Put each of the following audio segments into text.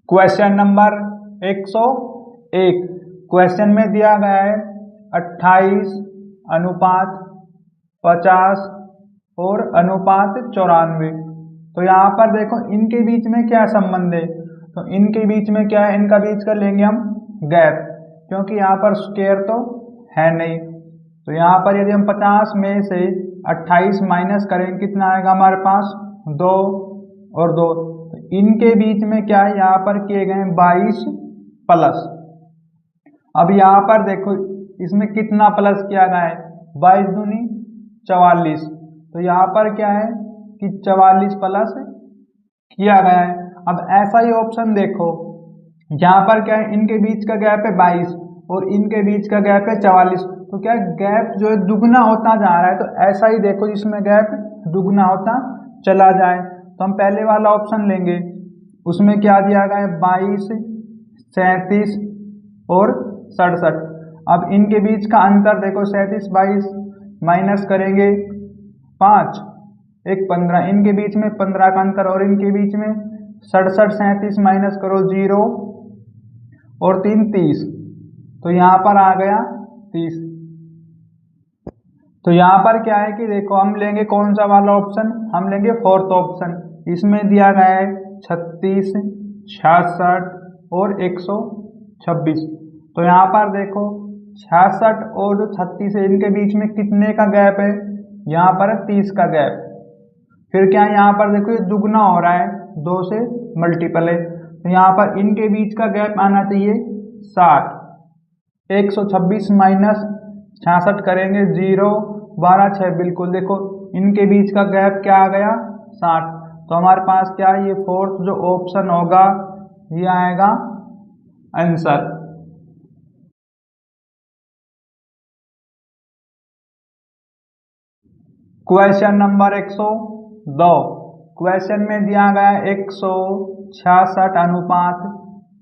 Question number 101। Question में दिया गया है 28 अनुपात 50 और अनुपात 94। तो यहाँ पर देखो इनके बीच में क्या संबंध है। तो इनके बीच में क्या है, इनका बीच का लेंगे हम गैप, क्योंकि यहाँ पर स्क्वायर तो है नहीं। तो यहाँ पर यदि हम 50 में से 28 माइनस करें कितना आएगा हमारे पास, 2 और 2। तो इनके बीच में क्या है, यहाँ पर किए गए 22 प्लस। अब यहाँ पर देखो इसमें कितना प्लस किया गया है, 22 दूनी 44। तो यहाँ पर क्या है कि 44 प्लस किया गया है। अब ऐसा ही ऑप्शन देखो, यहाँ पर क्या है, इनके बीच का गैप है 22 और इनके बीच का गैप है 44। तो क्या गैप जो है दुगना होता जा रहा है। तो ऐसा ही देखो जिसमें गैप दुगना होता चला जाए। तो हम पहले वाला ऑप्शन लेंगे, उसमें क्या दिया गया है 22, 37 और 67। अब इनके बीच का अंतर देखो 37 22 माइनस करेंगे 5 1 15, इनके बीच में 15 का अंतर, और इनके बीच में 67 37 माइनस करो 0 और 3 30। तो यहाँ पर आ गया 30। तो यहाँ पर क्या है कि देखो हम लेंगे कौन सा वाला ऑप्शन, हम लेंगे फोर्थ ऑप्शन। इसमें दिया गया है 36 66 और 126। तो यहाँ पर देखो 66 और जो 36 है इनके बीच में कितने का गैप है, यहाँ पर 30 का गैप। फिर क्या है, यहाँ पर देखो ये दुगना हो रहा है, 2 से मल्टीपल है। तो यहाँ पर इनके बीच का गैप आना चाहिए 60। 126 माइनस 66 करेंगे 0 12 6, बिल्कुल देखो इनके बीच का गैप क्या आ गया 60। तो हमारे पास क्या है, ये फोर्थ जो ऑप्शन होगा ये आएगा आंसर। Question number 102। क्वेश्चन में दिया गया 166 अनुपात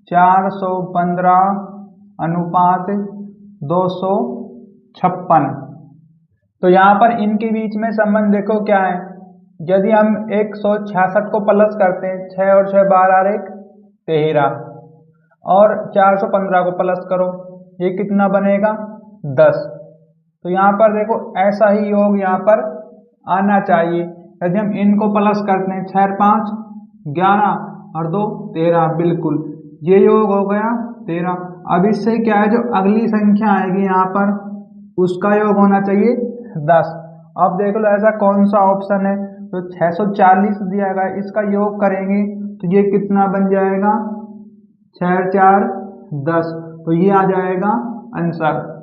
415 अनुपात 256। तो यहाँ पर इनके बीच में संबंध देखो क्या है। यदि हम 166 को प्लस करते हैं, 6 और 6 12 1 13, और 415 को प्लस करो, ये कितना बनेगा 10। तो यहाँ पर देखो ऐसा ही योग यहाँ पर आना चाहिए। यदि हम इनको प्लस करते हैं, 6 5 11 और 2 13, बिल्कुल ये योग हो गया 13। अब इससे क्या है, जो अगली संख्या आएगी यहाँ पर उसका योग होना चाहिए 10। अब देख लो ऐसा कौन सा ऑप्शन है, तो 640 दिया गया, इसका योग करेंगे तो ये कितना बन जाएगा 6 4 10। तो ये आ जाएगा आंसर।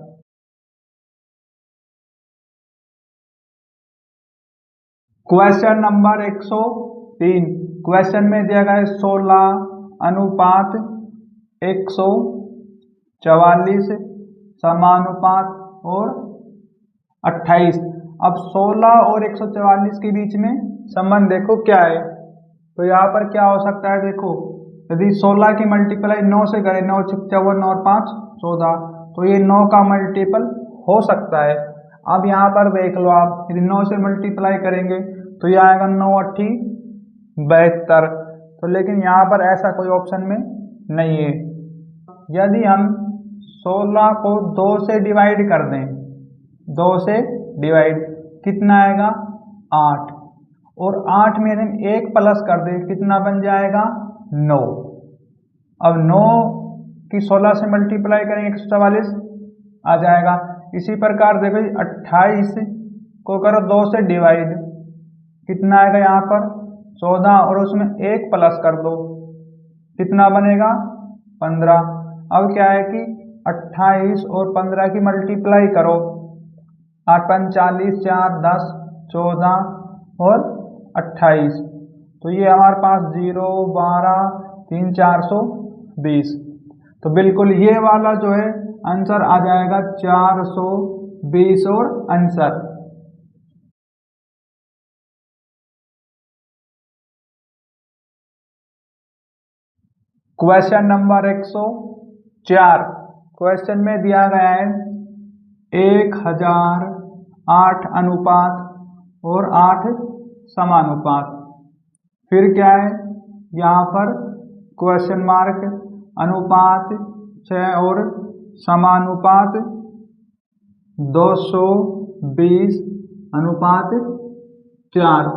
Question number 103। क्वेश्चन में दिया गया है 16 अनुपात 144 समानुपात और 28। अब 16 और 144 के बीच में संबंध देखो क्या है। तो यहाँ पर क्या हो सकता है, देखो यदि 16 की मल्टीप्लाई 9 से करें, 9 54 और 5 14, तो ये 9 का मल्टीपल हो सकता है। अब यहाँ पर देख लो आप, यदि 9 से मल्टीप्लाई करेंगे तो ये आएगा 9 8 72। तो लेकिन यहाँ पर ऐसा कोई ऑप्शन में नहीं है। यदि हम 16 को 2 से डिवाइड कर दें, 2 से डिवाइड कितना आएगा 8, और 8 में हम 1 प्लस कर दें कितना बन जाएगा 9। अब 9 की 16 से मल्टीप्लाई करेंगे 144 आ जाएगा। इसी प्रकार देखो 28 को करो 2 से डिवाइड, कितना आएगा यहाँ पर 14, और उसमें 1 प्लस कर दो कितना बनेगा 15। अब क्या है कि 28 और 15 की मल्टीप्लाई करो, 8 5 40 4 10 14 और 28। तो ये हमारे पास 0 12 3 420। तो बिल्कुल ये वाला जो है आंसर आ जाएगा 420 और आंसर। Question number 104। क्वेश्चन में दिया गया है 1008 अनुपात और 8 समानुपात। फिर क्या है, यहाँ पर क्वेश्चन मार्क अनुपात 6 और समानुपात 220 अनुपात 4।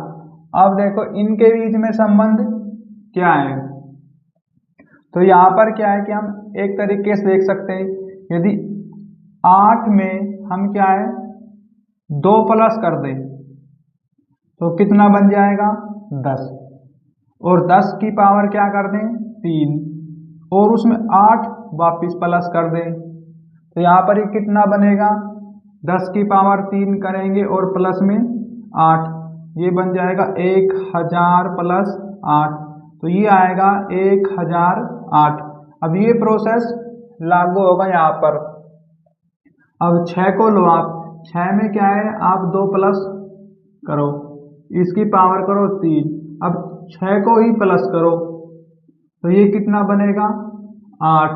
अब देखो इनके बीच में संबंध क्या है। तो यहाँ पर क्या है कि हम एक तरीके से देख सकते हैं, यदि 8 में हम क्या है 2 प्लस कर दें तो कितना बन जाएगा 10, और 10 की पावर क्या कर दें 3, और उसमें 8 वापिस प्लस कर दें तो यहाँ पर ये कितना बनेगा 10 की पावर 3 करेंगे और प्लस में 8, ये बन जाएगा 1000 प्लस 8, तो ये आएगा 1008। अब ये प्रोसेस लागू होगा यहाँ पर। अब 6 को लो आप, 6 में क्या है आप 2 प्लस करो, इसकी पावर करो 3, अब 6 को ही प्लस करो तो ये कितना बनेगा 8,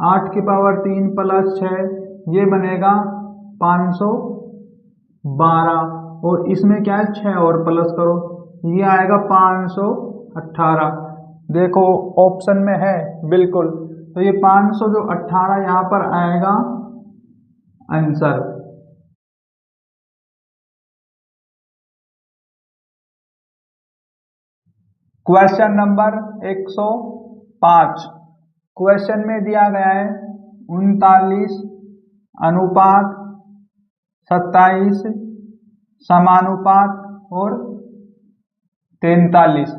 8 की पावर 3 प्लस 6 ये बनेगा 512, और इसमें क्या है 6 और प्लस करो ये आएगा 518। देखो ऑप्शन में है बिल्कुल, तो ये 518 यहाँ पर आएगा आंसर। Question number 105। क्वेश्चन में दिया गया है 39 अनुपात 27 समानुपात और 43।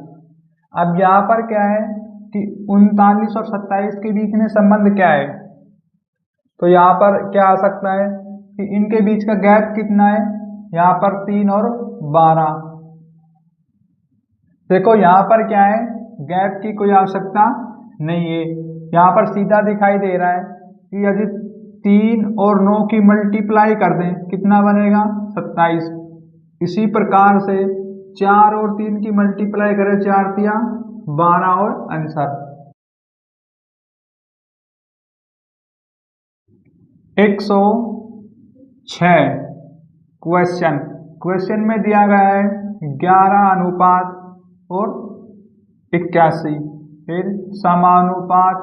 अब यहाँ पर क्या है कि 39 और 27 के बीच में संबंध क्या है, तो यहाँ पर क्या आ सकता है कि इनके बीच का गैप कितना है, यहाँ पर 3 और 12। देखो यहाँ पर क्या है गैप की कोई आवश्यकता नहीं है, यहाँ पर सीधा दिखाई दे रहा है कि यदि 3 और 9 की मल्टीप्लाई कर दें कितना बनेगा 27। इसी प्रकार से 4 और 3 की मल्टीप्लाई करें 4 तिया 12 और आंसर। 106 क्वेश्चन में दिया गया है 11 अनुपात और 81, फिर समानुपात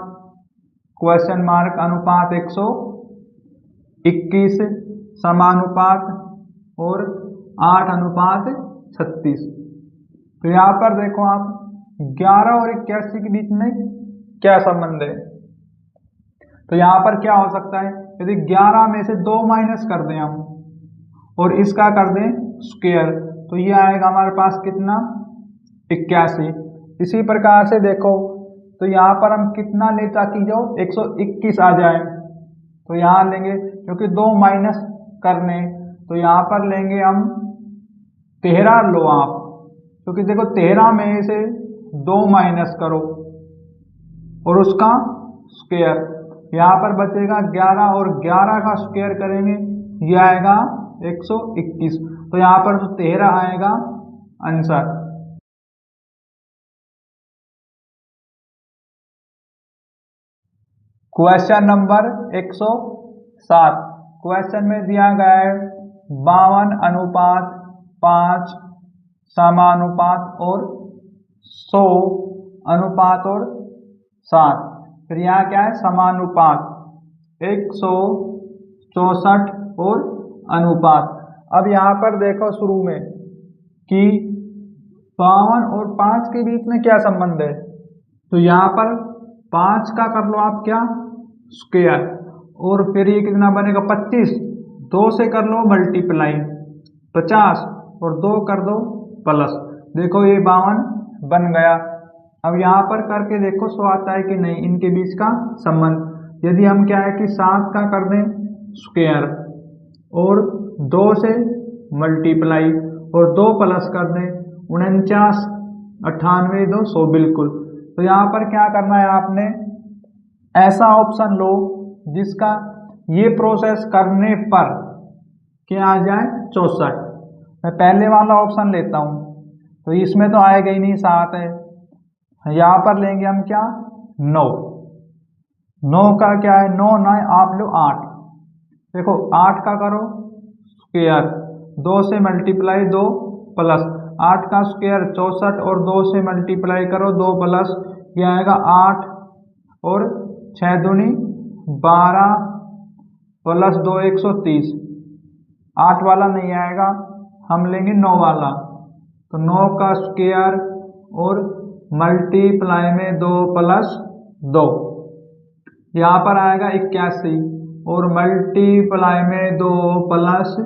क्वेश्चन मार्क अनुपात 121 समानुपात और 8 अनुपात 36। तो यहाँ पर देखो आप 11 और 81 के बीच में क्या संबंध है, तो यहाँ पर क्या हो सकता है यदि 11 में से 2 माइनस कर दें हम और इसका कर दें स्क्वायर तो ये आएगा हमारे पास कितना 81। इसी प्रकार से देखो तो यहाँ पर हम कितना ले ताकि जो 121 आ जाए, तो यहाँ लेंगे क्योंकि 2 माइनस करने, तो यहाँ पर लेंगे हम 13 लो आप, क्योंकि देखो 13 में से 2 माइनस करो और उसका स्क्वायर, यहाँ पर बचेगा 11 और 11 का स्क्वायर करेंगे ये आएगा 121, तो यहाँ पर 13 आएगा आंसर। Question number 107। क्वेश्चन में दिया गया है 52 अनुपात 5 समानुपात और 100 अनुपात और 7। फिर यहाँ क्या है समानुपात 164 और अनुपात। अब यहाँ पर देखो शुरू में कि 52 और 5 के बीच में क्या संबंध है, तो यहाँ पर 5 का कर लो आप क्या स्क्वायर, और फिर ये कितना बनेगा 25, 2 से कर लो मल्टीप्लाई 50 और 2 कर दो प्लस, देखो ये 52 बन गया। अब यहाँ पर करके देखो 100 आता है कि नहीं इनके बीच का संबंध। यदि हम क्या है कि 7 का कर दें स्क्वायर और 2 से मल्टीप्लाई और 2 प्लस कर दें 49 98 2 100 बिल्कुल। तो यहाँ पर क्या करना है आपने ऐसा ऑप्शन लो जिसका ये प्रोसेस करने पर क्या आ जाए 64। मैं पहले वाला ऑप्शन लेता हूँ तो इसमें तो आएगा ही नहीं 7 है, यहाँ पर लेंगे हम क्या 9, 9 का क्या है 9 9 आप लो 8, देखो 8 का करो स्क्वायर 2 से मल्टीप्लाई 2 प्लस 8 का स्क्वायर 64 और 2 से मल्टीप्लाई करो 2 प्लस ये आएगा 8 और 6 दूनी 12 प्लस 2 130। 8 वाला नहीं आएगा, हम लेंगे 9 वाला। तो 9 का स्क्वायर और मल्टीप्लाई में 2 प्लस 2, यहाँ पर आएगा 81 और मल्टीप्लाई में 2 प्लस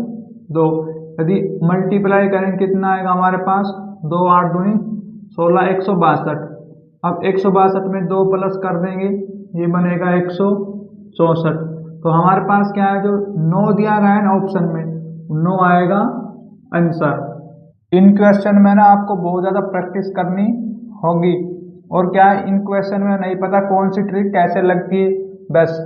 2। यदि मल्टीप्लाई करें कितना आएगा हमारे पास, 2 8 दूनी 16 162। अब 162 में 2 प्लस कर देंगे, ये बनेगा 164। तो हमारे पास क्या है, जो 9 दिया गया है ना ऑप्शन में, 9 आएगा आंसर। इन क्वेश्चन में ना आपको बहुत ज़्यादा प्रैक्टिस करनी होगी, और क्या है, इन क्वेश्चन में नहीं पता कौन सी ट्रिक कैसे लगती है, बस।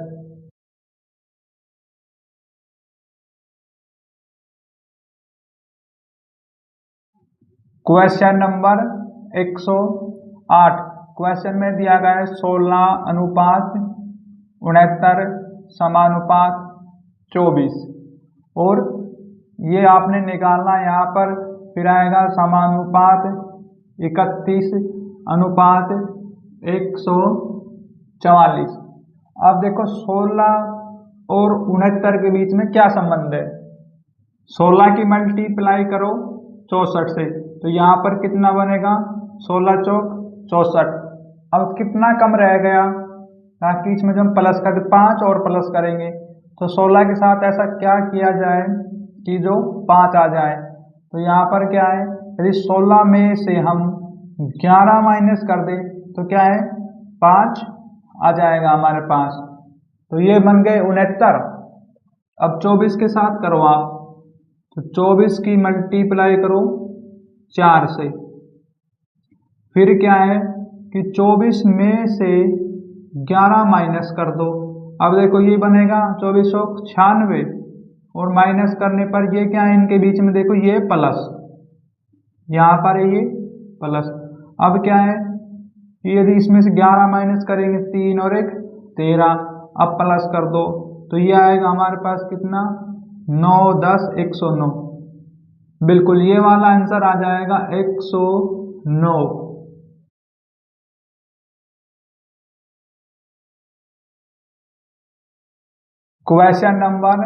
Question number 108। क्वेश्चन में दिया गया है 16:69 समानुपात 24, और ये आपने निकालना यहाँ पर। फिर आएगा समानुपात 31:144। अब देखो 16 और 69 के बीच में क्या संबंध है। 16 की मल्टीप्लाई करो 64 से, तो यहाँ पर कितना बनेगा, 16 चौक 64। अब कितना कम रह गया, ताकि इसमें जब हम प्लस कर 5 और प्लस करेंगे, तो 16 के साथ ऐसा क्या किया जाए कि जो 5 आ जाए। तो यहाँ पर क्या है, यदि 16 में से हम 11 माइनस कर दें तो क्या है, 5 आ जाएगा हमारे पास। तो ये बन गए 69। अब 24 के साथ करो आप, तो 24 की मल्टीप्लाई करो 4 से। फिर क्या है कि 24 में से 11 माइनस कर दो। अब देखो ये बनेगा 2496, और माइनस करने पर ये क्या है, इनके बीच में देखो ये प्लस, यहाँ पर ये प्लस। अब क्या है कि यदि इसमें से 11 माइनस करेंगे, 3 और 1 13, अब प्लस कर दो, तो ये आएगा हमारे पास कितना, 9 10 109। बिल्कुल ये वाला आंसर आ जाएगा 109। Question number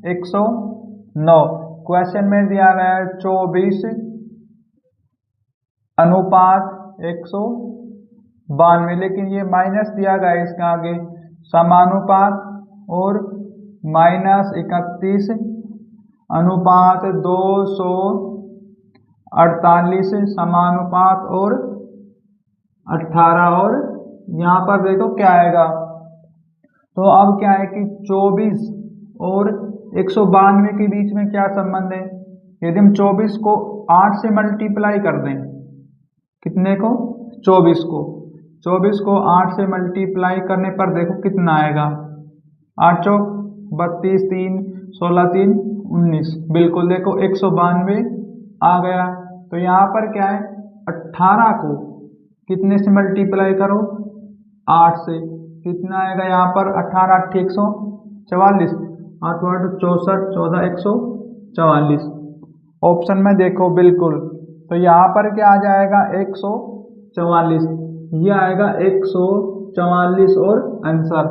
109। क्वेश्चन में दिया गया है 24:192, लेकिन ये माइनस दिया गया है इसके आगे। समानुपात और -31:248 समानुपात और 18, और यहाँ पर देखो क्या आएगा। तो अब क्या है कि 24 और 192 के बीच में क्या संबंध है। यदि हम 24 को 8 से मल्टीप्लाई कर दें, कितने को, 24 को, 24 को 8 से मल्टीप्लाई करने पर देखो कितना आएगा, 8 चौक 32, 3 16 3 19। बिल्कुल देखो 192 आ गया। तो यहाँ पर क्या है, 18 को कितने से मल्टीप्लाई करो, 8 से, कितना आएगा यहाँ पर, 18 8 144, 8 8 64 14 144। ऑप्शन में देखो बिल्कुल, तो यहाँ पर क्या आ जाएगा, 144, ये आएगा 144 और आंसर।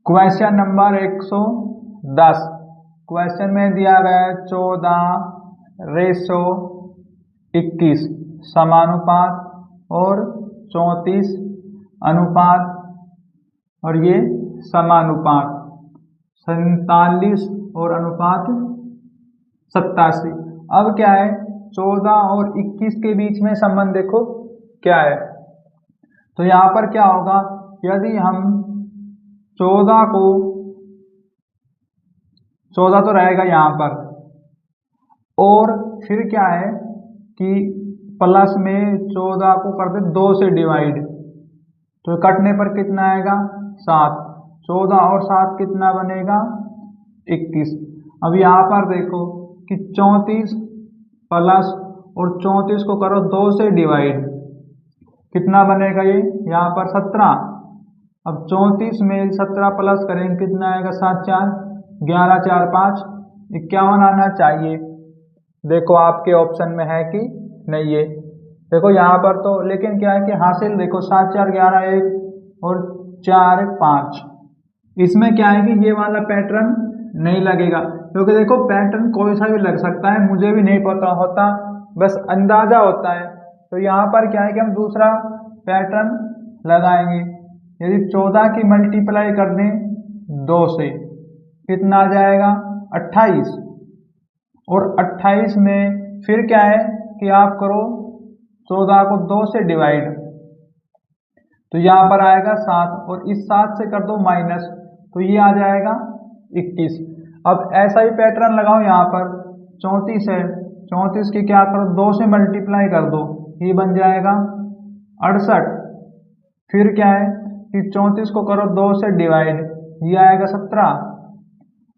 Question number 110। क्वेश्चन में दिया गया है 14:21 समानुपात और 34 अनुपात, और ये समानुपात 47 और अनुपात 87। अब क्या है, 14 और 21 के बीच में संबंध देखो क्या है। तो यहाँ पर क्या होगा, यदि हम 14 को, 14 तो रहेगा यहाँ पर, और फिर क्या है कि प्लस में 14 को कर दे 2 से डिवाइड, तो कटने पर कितना आएगा, 7। 14 और 7 कितना बनेगा, 21। अब यहाँ पर देखो कि 34 प्लस और 34 को करो 2 से डिवाइड, कितना बनेगा ये, यहाँ पर 17। अब 34 में 17 प्लस करेंगे कितना आएगा, 7 4 11 4 5 51 आना चाहिए। देखो आपके ऑप्शन में है कि नहीं है। देखो यहाँ पर तो लेकिन क्या है कि हासिल देखो 7 4 11 1 और 4 5, इसमें क्या है कि ये वाला पैटर्न नहीं लगेगा, क्योंकि देखो पैटर्न कोई सा भी लग सकता है, मुझे भी नहीं पता होता, बस अंदाजा होता है। तो यहाँ पर क्या है कि हम दूसरा पैटर्न लगाएंगे। यदि 14 की मल्टीप्लाई कर दें 2 से, कितना आ जाएगा 28, और 28 में फिर क्या है कि आप करो 14 को 2 से डिवाइड, तो यहाँ पर आएगा 7, और इस 7 से कर दो माइनस, तो ये आ जाएगा 21। अब ऐसा ही पैटर्न लगाओ यहाँ पर 34 है, 34 की क्या करो 2 से मल्टीप्लाई कर दो, ये बन जाएगा 68। फिर क्या है कि 34 को करो 2 से डिवाइड, ये आएगा 17।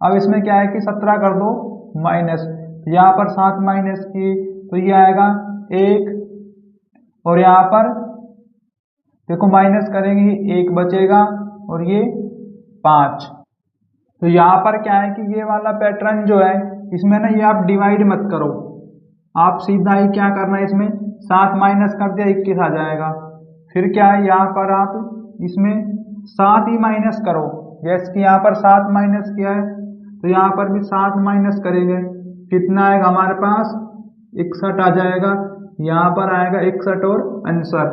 अब इसमें क्या है कि 17 कर दो माइनस, यहाँ पर 7 माइनस की, तो ये आएगा 1, और यहाँ पर देखो माइनस करेंगे 1 बचेगा, और ये 5। तो यहाँ पर क्या है कि ये वाला पैटर्न जो है इसमें ना ये आप डिवाइड मत करो, आप सीधा ही क्या करना है, इसमें 7 माइनस कर दिया 21 आ जाएगा। फिर क्या है यहाँ पर आप इसमें 7 ही माइनस करो, जैसे कि यहाँ पर 7 माइनस किया है तो यहाँ पर भी 7 माइनस करेंगे, कितना आएगा हमारे पास 61 आ जाएगा, यहाँ पर आएगा 61 और आंसर।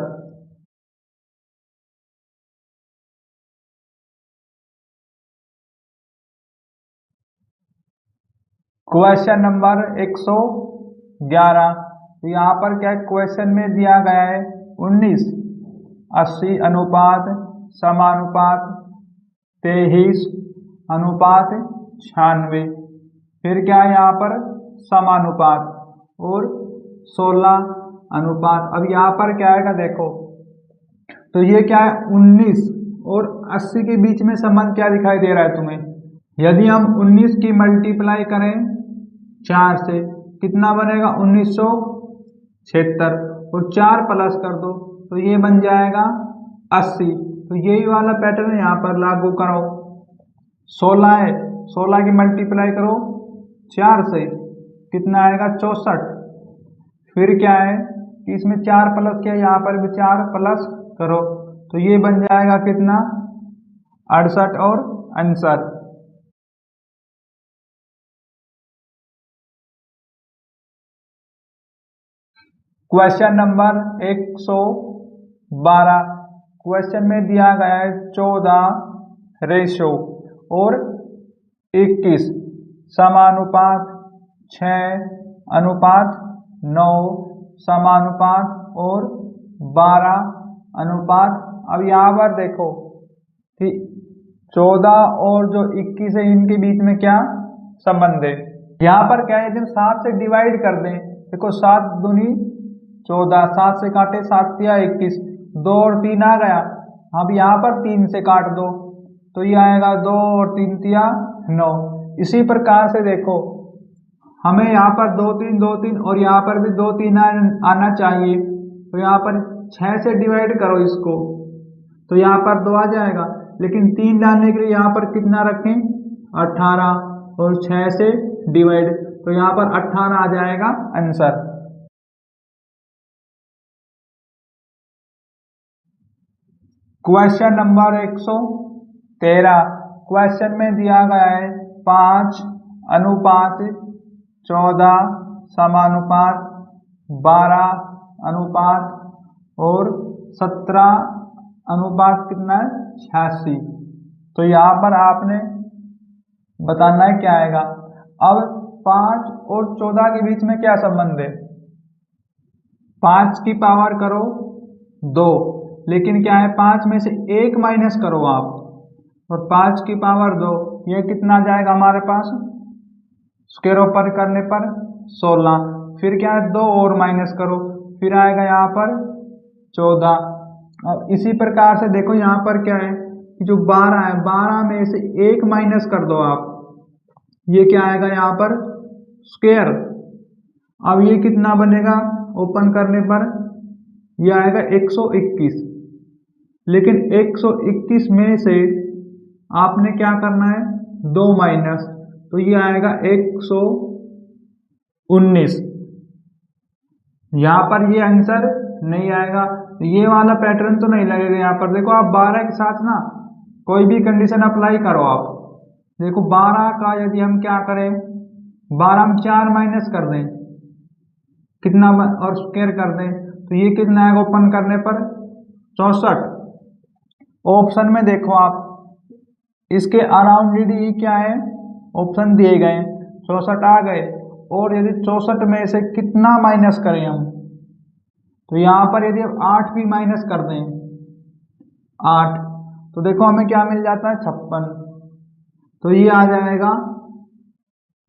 क्वेश्चन नंबर 111, तो यहाँ पर क्या है क्वेश्चन में दिया गया है 19 80 अनुपात समानुपात 23 अनुपात 96, फिर क्या है यहाँ पर समानुपात और 16 अनुपात। अब यहाँ पर क्या आएगा देखो, तो ये क्या है 19 और 80 के बीच में संबंध क्या दिखाई दे रहा है तुम्हें, यदि हम 19 की मल्टीप्लाई करें 4 से, कितना बनेगा 1976, और 4 प्लस कर दो तो ये बन जाएगा 80। तो यही वाला पैटर्न यहाँ पर लागू करो। 16 है, 16 की मल्टीप्लाई करो 4 से, कितना आएगा 64। फिर क्या है कि इसमें 4 प्लस किया, यहाँ पर भी 4 प्लस करो, तो ये बन जाएगा कितना 68 और आंसर। क्वेश्चन नंबर 112, क्वेश्चन में दिया गया है 14 रेशो और 21 समानुपात 6 अनुपात 9 समानुपात और 12 अनुपात। अब यहाँ पर देखो कि 14 और जो 21 है इनके बीच में क्या संबंध है, यहाँ पर क्या है जब 7 से डिवाइड कर दें, देखो 7 दूनी 14, 7 से काटे 7 तिया 21, 2 और 3 आ गया। अब यहाँ पर 3 से काट दो तो ये आएगा 2 और 3 तिया 9। इसी प्रकार से देखो हमें यहाँ पर 2 3 2 3 और यहाँ पर भी 2 3 आना चाहिए, तो यहाँ पर 6 से डिवाइड करो इसको, तो यहाँ पर 2 आ जाएगा, लेकिन 3 डालने के लिए यहाँ पर कितना रखें 18, और 6 से डिवाइड, तो यहाँ पर 18 आ जाएगा आंसर। क्वेश्चन नंबर 113, क्वेश्चन में दिया गया है 5 अनुपात 14 समानुपात 12 अनुपात और 17 अनुपात कितना है 86। तो यहाँ पर आपने बताना है क्या आएगा। अब 5 और 14 के बीच में क्या संबंध है, 5 की पावर करो 2, लेकिन क्या है 5 में से 1 माइनस करो आप, और 5 की पावर 2, ये कितना आ जाएगा हमारे पास स्क्वायर ऊपर करने पर 16। फिर क्या है 2 और माइनस करो, फिर आएगा यहाँ पर 14। अब इसी प्रकार से देखो यहाँ पर क्या है कि जो 12 है, 12 में से 1 माइनस कर दो आप, ये क्या आएगा यहाँ पर स्क्वायर। अब ये कितना बनेगा ओपन करने पर, ये आएगा 121, लेकिन 121 में से आपने क्या करना है 2 माइनस, तो ये आएगा 100 19। यहाँ पर ये आंसर नहीं आएगा, ये वाला पैटर्न तो नहीं लगेगा। यहाँ पर देखो आप 12 के साथ ना कोई भी कंडीशन अप्लाई करो आप। देखो 12 का यदि हम क्या करें, 12 हम 4 माइनस कर दें कितना और स्क्वायर कर दें तो ये कितना आएगा ओपन करने पर 64। ऑप्शन में देखो आप इसके अराउंड ही क्या है, ऑप्शन दिए गए 64 आ गए। और यदि 64 में से कितना माइनस करें हम, तो यहाँ पर यदि हम 8 भी माइनस कर दें 8, तो देखो हमें क्या मिल जाता है 56। तो ये आ जाएगा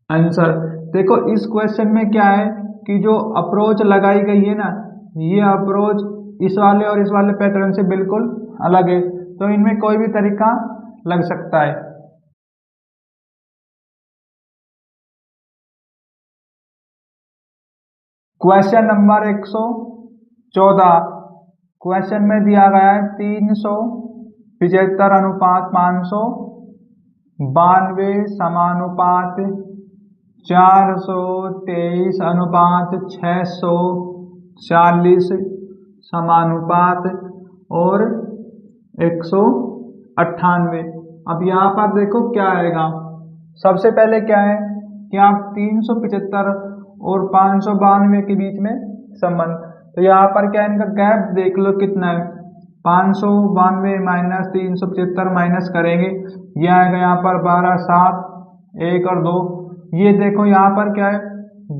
आंसर। देखो इस क्वेश्चन में क्या है कि जो अप्रोच लगाई गई है ना, ये अप्रोच इस वाले और इस वाले पैटर्न से बिल्कुल अलग है, तो इनमें कोई भी तरीका लग सकता है। Question number 114। क्वेश्चन में दिया गया है 375 अनुपात 592 समानुपात 423 अनुपात 640 समानुपात और 198। अब यहाँ पर देखो क्या आएगा। सबसे पहले क्या है कि आप 375 और 592 के बीच में संबंध, तो यहाँ पर क्या है इनका गैप देख लो कितना है। 592 माइनस 375 माइनस करेंगे, ये आएगा यहाँ पर 12 7 1 और 2। ये देखो यहाँ पर क्या है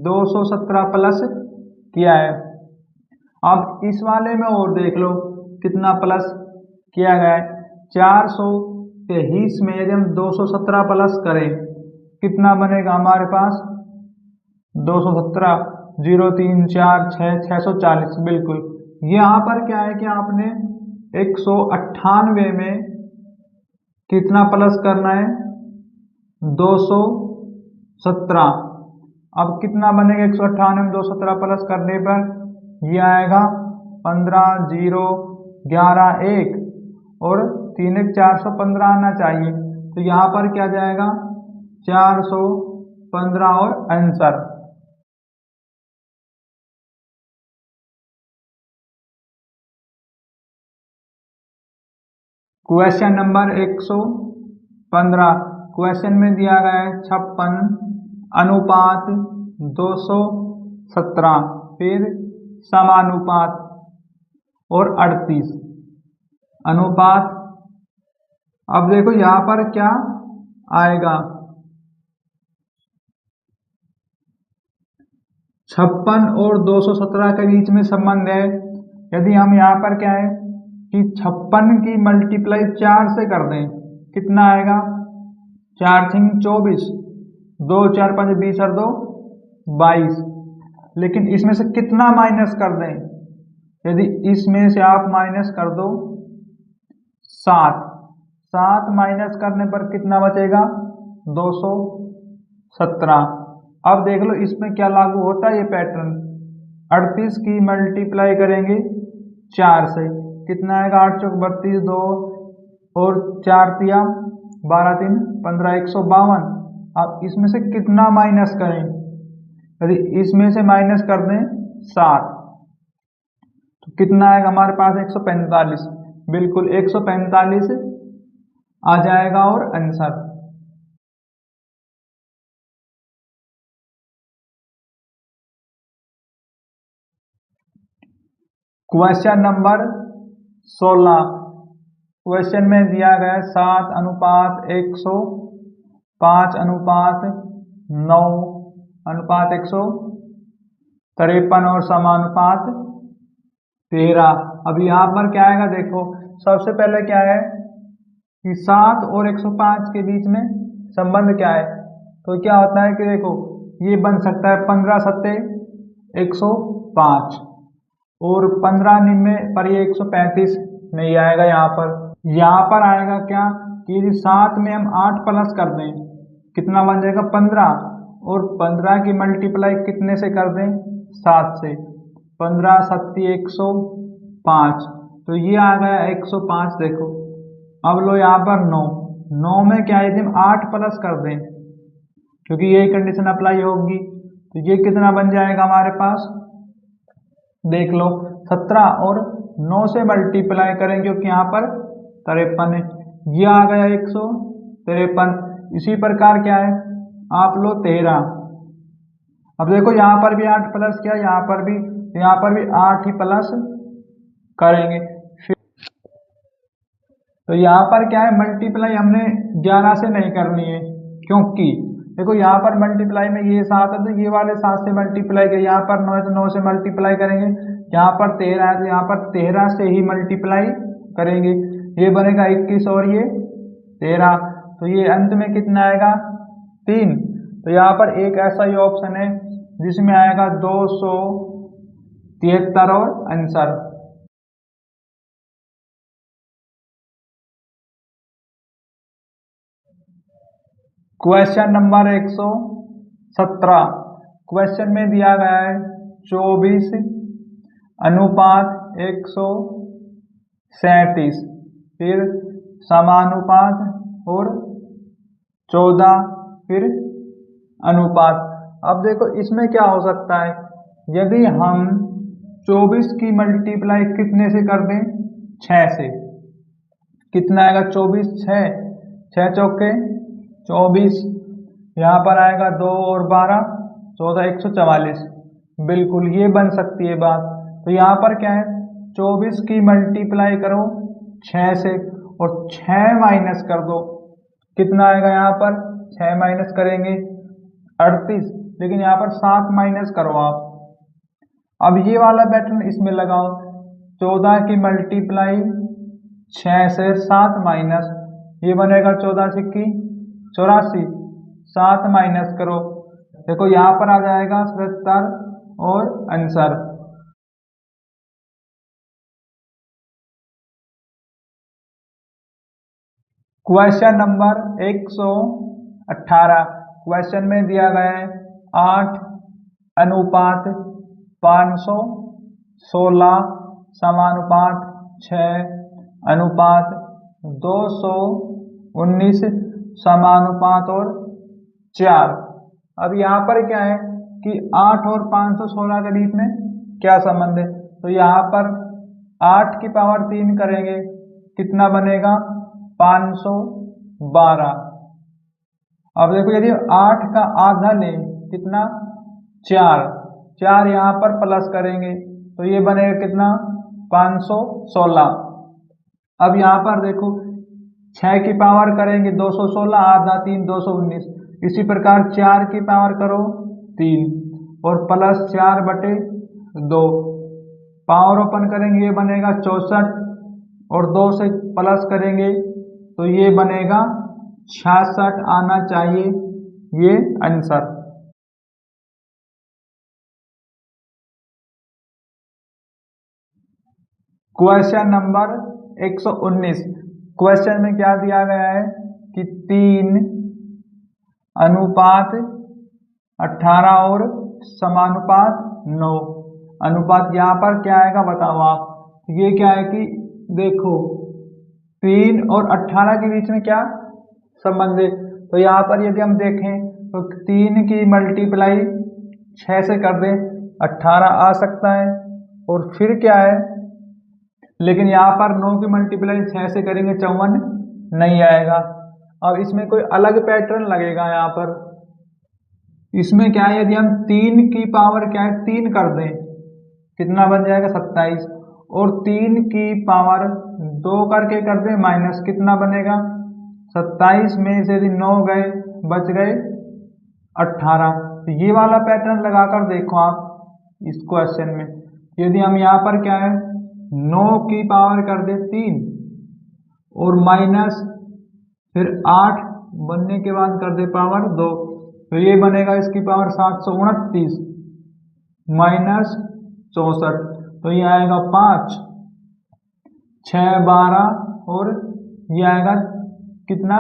217 प्लस किया है। अब इस वाले में और देख लो कितना प्लस किया गया है। 423 में यदि हम 217 प्लस करें कितना बनेगा हमारे पास 217 0 3 4 6 640 बिल्कुल। यहाँ पर क्या है कि आपने 198 में कितना प्लस करना है 217। अब कितना बनेगा 198 में 217 प्लस करने पर ये आएगा 15 0 11 1 और 3 1 415 आना चाहिए। तो यहाँ पर क्या जाएगा 415 और आंसर। Question number 115। क्वेश्चन में दिया गया है 56 अनुपात 217 फिर समानुपात और 38 अनुपात। अब देखो यहाँ पर क्या आएगा 56 और 217 के बीच में संबंध है। यदि हम यहाँ पर क्या है कि 56 की मल्टीप्लाई 4 से कर दें कितना आएगा 4 3 24 2 4 5 20 और 2 22। लेकिन इसमें से कितना माइनस कर दें, यदि इसमें से आप माइनस कर दो 7 माइनस करने पर कितना बचेगा 217। अब देख लो इसमें क्या लागू होता है ये पैटर्न। 38 की मल्टीप्लाई करेंगे 4 से कितना आएगा 8 चौक 32 2 और 4 तिया 12 3 15 152। अब इसमें से कितना माइनस करें, यदि इसमें से माइनस कर दें 7 तो कितना आएगा हमारे पास 145। बिल्कुल 145 आ जाएगा और आंसर। Question number 16। क्वेश्चन में दिया गया 7 अनुपात 105 अनुपात 9 अनुपात 153 और समानुपात 13। अब यहाँ पर क्या आएगा देखो सबसे पहले क्या है कि 7 और 105 के बीच में संबंध क्या है, तो क्या होता है कि देखो ये बन सकता है 15 7 105 और 15 निन्ने पर ये 135 नहीं आएगा। यहाँ पर आएगा क्या कि यदि 7 में हम 8 प्लस कर दें कितना बन जाएगा 15 और 15 की मल्टीप्लाई कितने से कर दें 7 से 15 7 105 तो ये आ गया 105। देखो अब लो यहाँ पर 9 में क्या है यदि हम 8 प्लस कर दें क्योंकि यही कंडीशन अप्लाई होगी तो ये कितना बन जाएगा हमारे पास, देख लो 17 और 9 से मल्टीप्लाई करेंगे क्योंकि यहाँ पर 53 है, ये आ गया 153। इसी प्रकार क्या है, आप लो 13। अब देखो यहाँ पर भी 8 प्लस किया, यहाँ पर भी 8 ही प्लस करेंगे। तो यहाँ पर क्या है, मल्टीप्लाई हमने 11 से नहीं करनी है, क्योंकि देखो यहाँ पर मल्टीप्लाई में ये 7 है तो ये वाले 7 से मल्टीप्लाई करें, यहाँ पर 9 है तो 9 से मल्टीप्लाई करेंगे, यहाँ पर 13 है तो यहाँ पर 13 से ही मल्टीप्लाई करेंगे, ये बनेगा 21 और ये 13, तो ये अंत में कितना आएगा 3। तो यहाँ पर एक ऐसा ही ऑप्शन है जिसमें आएगा 273 और आंसर। Question number 117। क्वेश्चन में दिया गया है 24 अनुपात 137, फिर समानुपात और 14 फिर अनुपात। अब देखो इसमें क्या हो सकता है, यदि हम 24 की मल्टीप्लाई कितने से कर दें, 6 से, कितना आएगा 24, 6 चौके 24, यहाँ पर आएगा 2 और 12 14, 144, बिल्कुल ये बन सकती है बात। तो यहाँ पर क्या है, 24 की मल्टीप्लाई करो 6 से और 6 माइनस कर दो, कितना आएगा, यहाँ पर 6 माइनस करेंगे 38, लेकिन यहाँ पर 7 माइनस करो आप। अब ये वाला पैटर्न इसमें लगाओ, 14 की मल्टीप्लाई 6 से 7 माइनस, ये बनेगा 14 सिक्की 84, 7 माइनस करो, देखो यहाँ पर आ जाएगा 77 और आंसर। Question number 118। क्वेश्चन में दिया गया है 8 अनुपात 516 समानुपात 6 अनुपात 219 समानुपात और 4। अब यहाँ पर क्या है कि 8 और 516 के बीच में क्या संबंध है, तो यहाँ पर 8 की पावर 3 करेंगे, कितना बनेगा 512। अब देखो यदि 8 का आधा लें, कितना 4 यहाँ पर प्लस करेंगे तो ये बनेगा कितना 516। अब यहाँ पर देखो 6 की पावर करेंगे 216, आधा 3 219, इसी प्रकार 4 की पावर करो 3 और प्लस 4/2, पावर ओपन करेंगे ये बनेगा 64 और 2 से प्लस करेंगे तो ये बनेगा 66 आना चाहिए ये आंसर। Question number 119। क्वेश्चन में क्या दिया गया है कि 3 अनुपात 18 और समानुपात 9, अनुपात यहाँ पर क्या आएगा बताओ आप। ये क्या है कि देखो 3 और 18 के बीच में क्या संबंध है, तो यहाँ पर यदि हम देखें तो 3 की मल्टीप्लाई 6 से कर दें 18 आ सकता है, और फिर क्या है, लेकिन यहाँ पर 9 की मल्टीप्लाई 6 से करेंगे 54 नहीं आएगा। अब इसमें कोई अलग पैटर्न लगेगा, यहाँ पर इसमें क्या है, यदि हम 3 की पावर क्या है 3 कर दें, कितना बन जाएगा 27, और 3 की पावर 2 करके कर दें माइनस, कितना बनेगा 27 में से यदि 9 गए बच गए 18। तो ये वाला पैटर्न लगाकर देखो आप इस क्वेश्चन में, यदि हम यहाँ पर क्या है 9 की पावर कर दे 3 और माइनस फिर 8 बनने के बाद कर दे पावर 2, तो ये बनेगा इसकी पावर 729 माइनस 64, तो ये आएगा 5 6 12 और ये आएगा कितना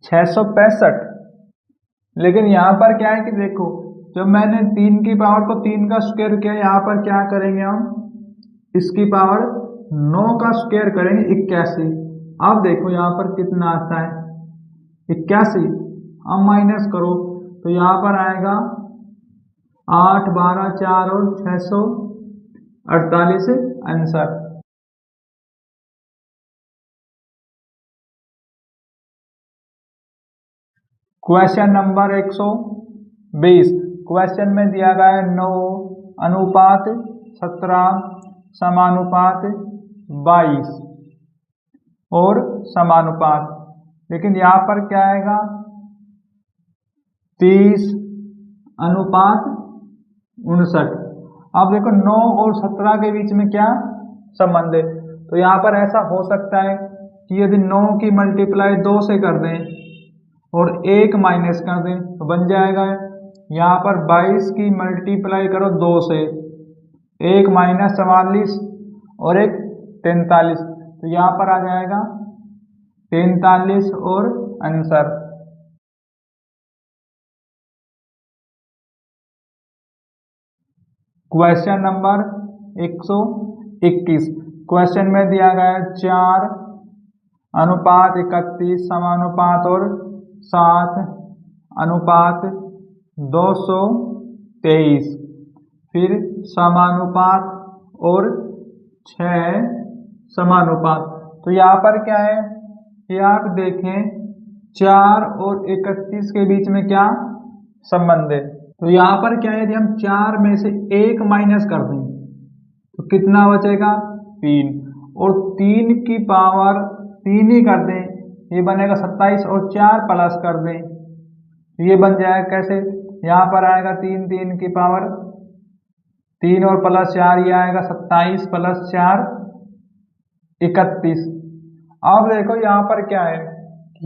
665। लेकिन यहाँ पर क्या है कि देखो जब मैंने 3 की पावर को 3 का स्क्वायर किया, यहाँ पर क्या करेंगे हम इसकी पावर 9 का स्क्वायर करेंगे 81। अब देखो यहाँ पर कितना आता है 81, अब माइनस करो तो यहाँ पर आएगा 8, 12, 4 और 648 आंसर। Question number 120। क्वेश्चन में दिया गया है 9 अनुपात 17 समानुपात 22 और समानुपात, लेकिन यहाँ पर क्या आएगा 30 अनुपात 59। अब देखो 9 और 17 के बीच में क्या संबंध है, तो यहाँ पर ऐसा हो सकता है कि यदि 9 की मल्टीप्लाई 2 से कर दें और 1 माइनस कर दें तो बन जाएगा यहाँ पर 22 की मल्टीप्लाई करो 2 से, 1 माइनस 44 और 1 43, तो यहाँ पर आ जाएगा 43 और आंसर। Question number 121। क्वेश्चन में दिया गया है 4 अनुपात 31 समानुपात और 7 अनुपात 223, फिर समानुपात और 6 समानुपात। तो यहाँ पर क्या है कि आप देखें 4 और 31 के बीच में क्या संबंध है, तो यहाँ पर क्या है यदि हम 4 में से 1 माइनस कर दें तो कितना बचेगा 3, और 3 की पावर 3 ही कर दें ये बनेगा 27, और 4 प्लस कर दें तो ये बन जाएगा कैसे, यहाँ पर आएगा 3, 3 की पावर 3 और प्लस 4 ये आएगा 27 प्लस 4 31। अब देखो यहाँ पर क्या है,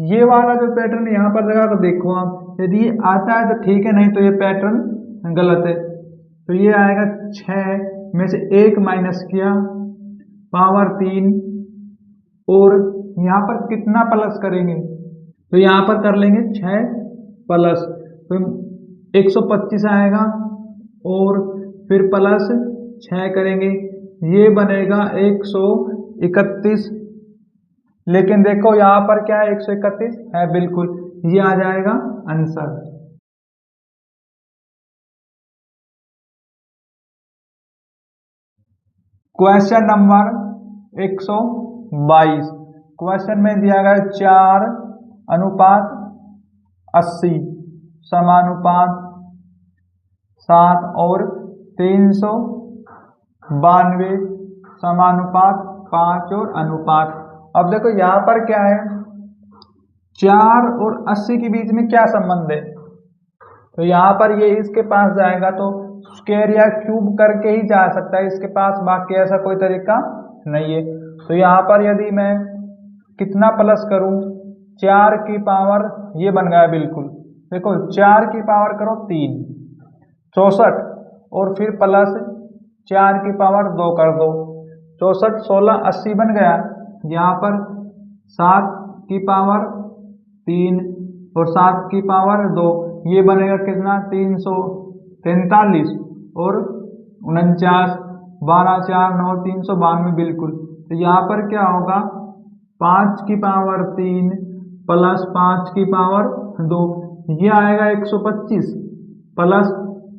ये वाला जो पैटर्न यहाँ पर लगा तो देखो आप यदि ये आता है तो ठीक है, नहीं तो ये पैटर्न गलत है। तो ये आएगा 6 में से 1 माइनस किया पावर 3, और यहाँ पर कितना प्लस करेंगे तो यहाँ पर कर लेंगे 6 प्लस, तो 125 आएगा और फिर प्लस 6 करेंगे ये बनेगा 131। लेकिन देखो यहाँ पर क्या है 131 है बिल्कुल, ये आ जाएगा आंसर। Question number 122। क्वेश्चन में दिया गया 4 अनुपात 80 समानुपात 7 और 392 समानुपात 5 और अनुपात। अब देखो यहाँ पर क्या है 4 और 80 के बीच में क्या संबंध है, तो यहाँ पर ये इसके पास जाएगा तो स्क्वायर या क्यूब करके ही जा सकता है इसके पास, बाकी ऐसा कोई तरीका नहीं है। तो यहाँ पर यदि मैं कितना प्लस करूं 4 की पावर ये बन गया बिल्कुल, देखो 4 की पावर करो 3 64, और फिर प्लस 4 की पावर 2 कर दो 64 16 80 बन गया। यहाँ पर 7 की पावर 3 और 7 की पावर 2 ये बनेगा कितना 343 और 49, 12 4 9 392 बिल्कुल। तो यहाँ पर क्या होगा 5 की पावर 3 प्लस 5 की पावर 2 ये आएगा 125 प्लस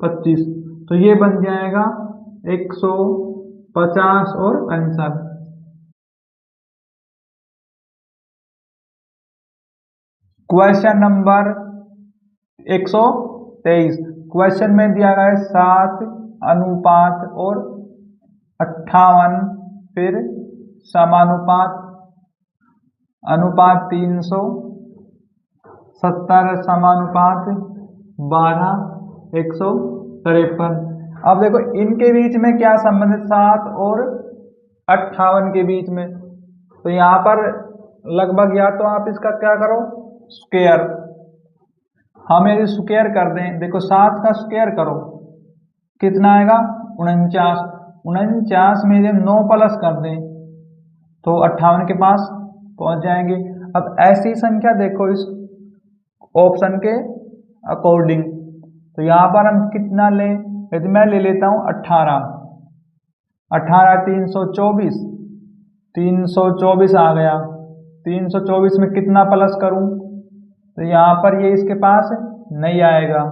25, तो ये बन जाएगा 150 और आंसर। Question number 123। क्वेश्चन में दिया गया है 7 अनुपात और 58 फिर समानुपात अनुपात 370 समानुपात 12 153। अब देखो इनके बीच में क्या संबंध है 7 और 58 के बीच में, तो यहाँ पर लगभग या तो आप इसका क्या करो स्क्वायर, हम यदि स्क्वायर कर दें देखो 7 का स्क्वायर करो कितना आएगा 49, 49 में यदि 9 प्लस कर दें तो 58 के पास पहुंच जाएंगे। अब ऐसी संख्या देखो इस ऑप्शन के अकॉर्डिंग, तो यहाँ पर हम कितना लें, यदि मैं ले लेता हूँ 18 324 324 आ गया, 324 में कितना प्लस करूं तो यहाँ पर ये इसके पास नहीं आएगा,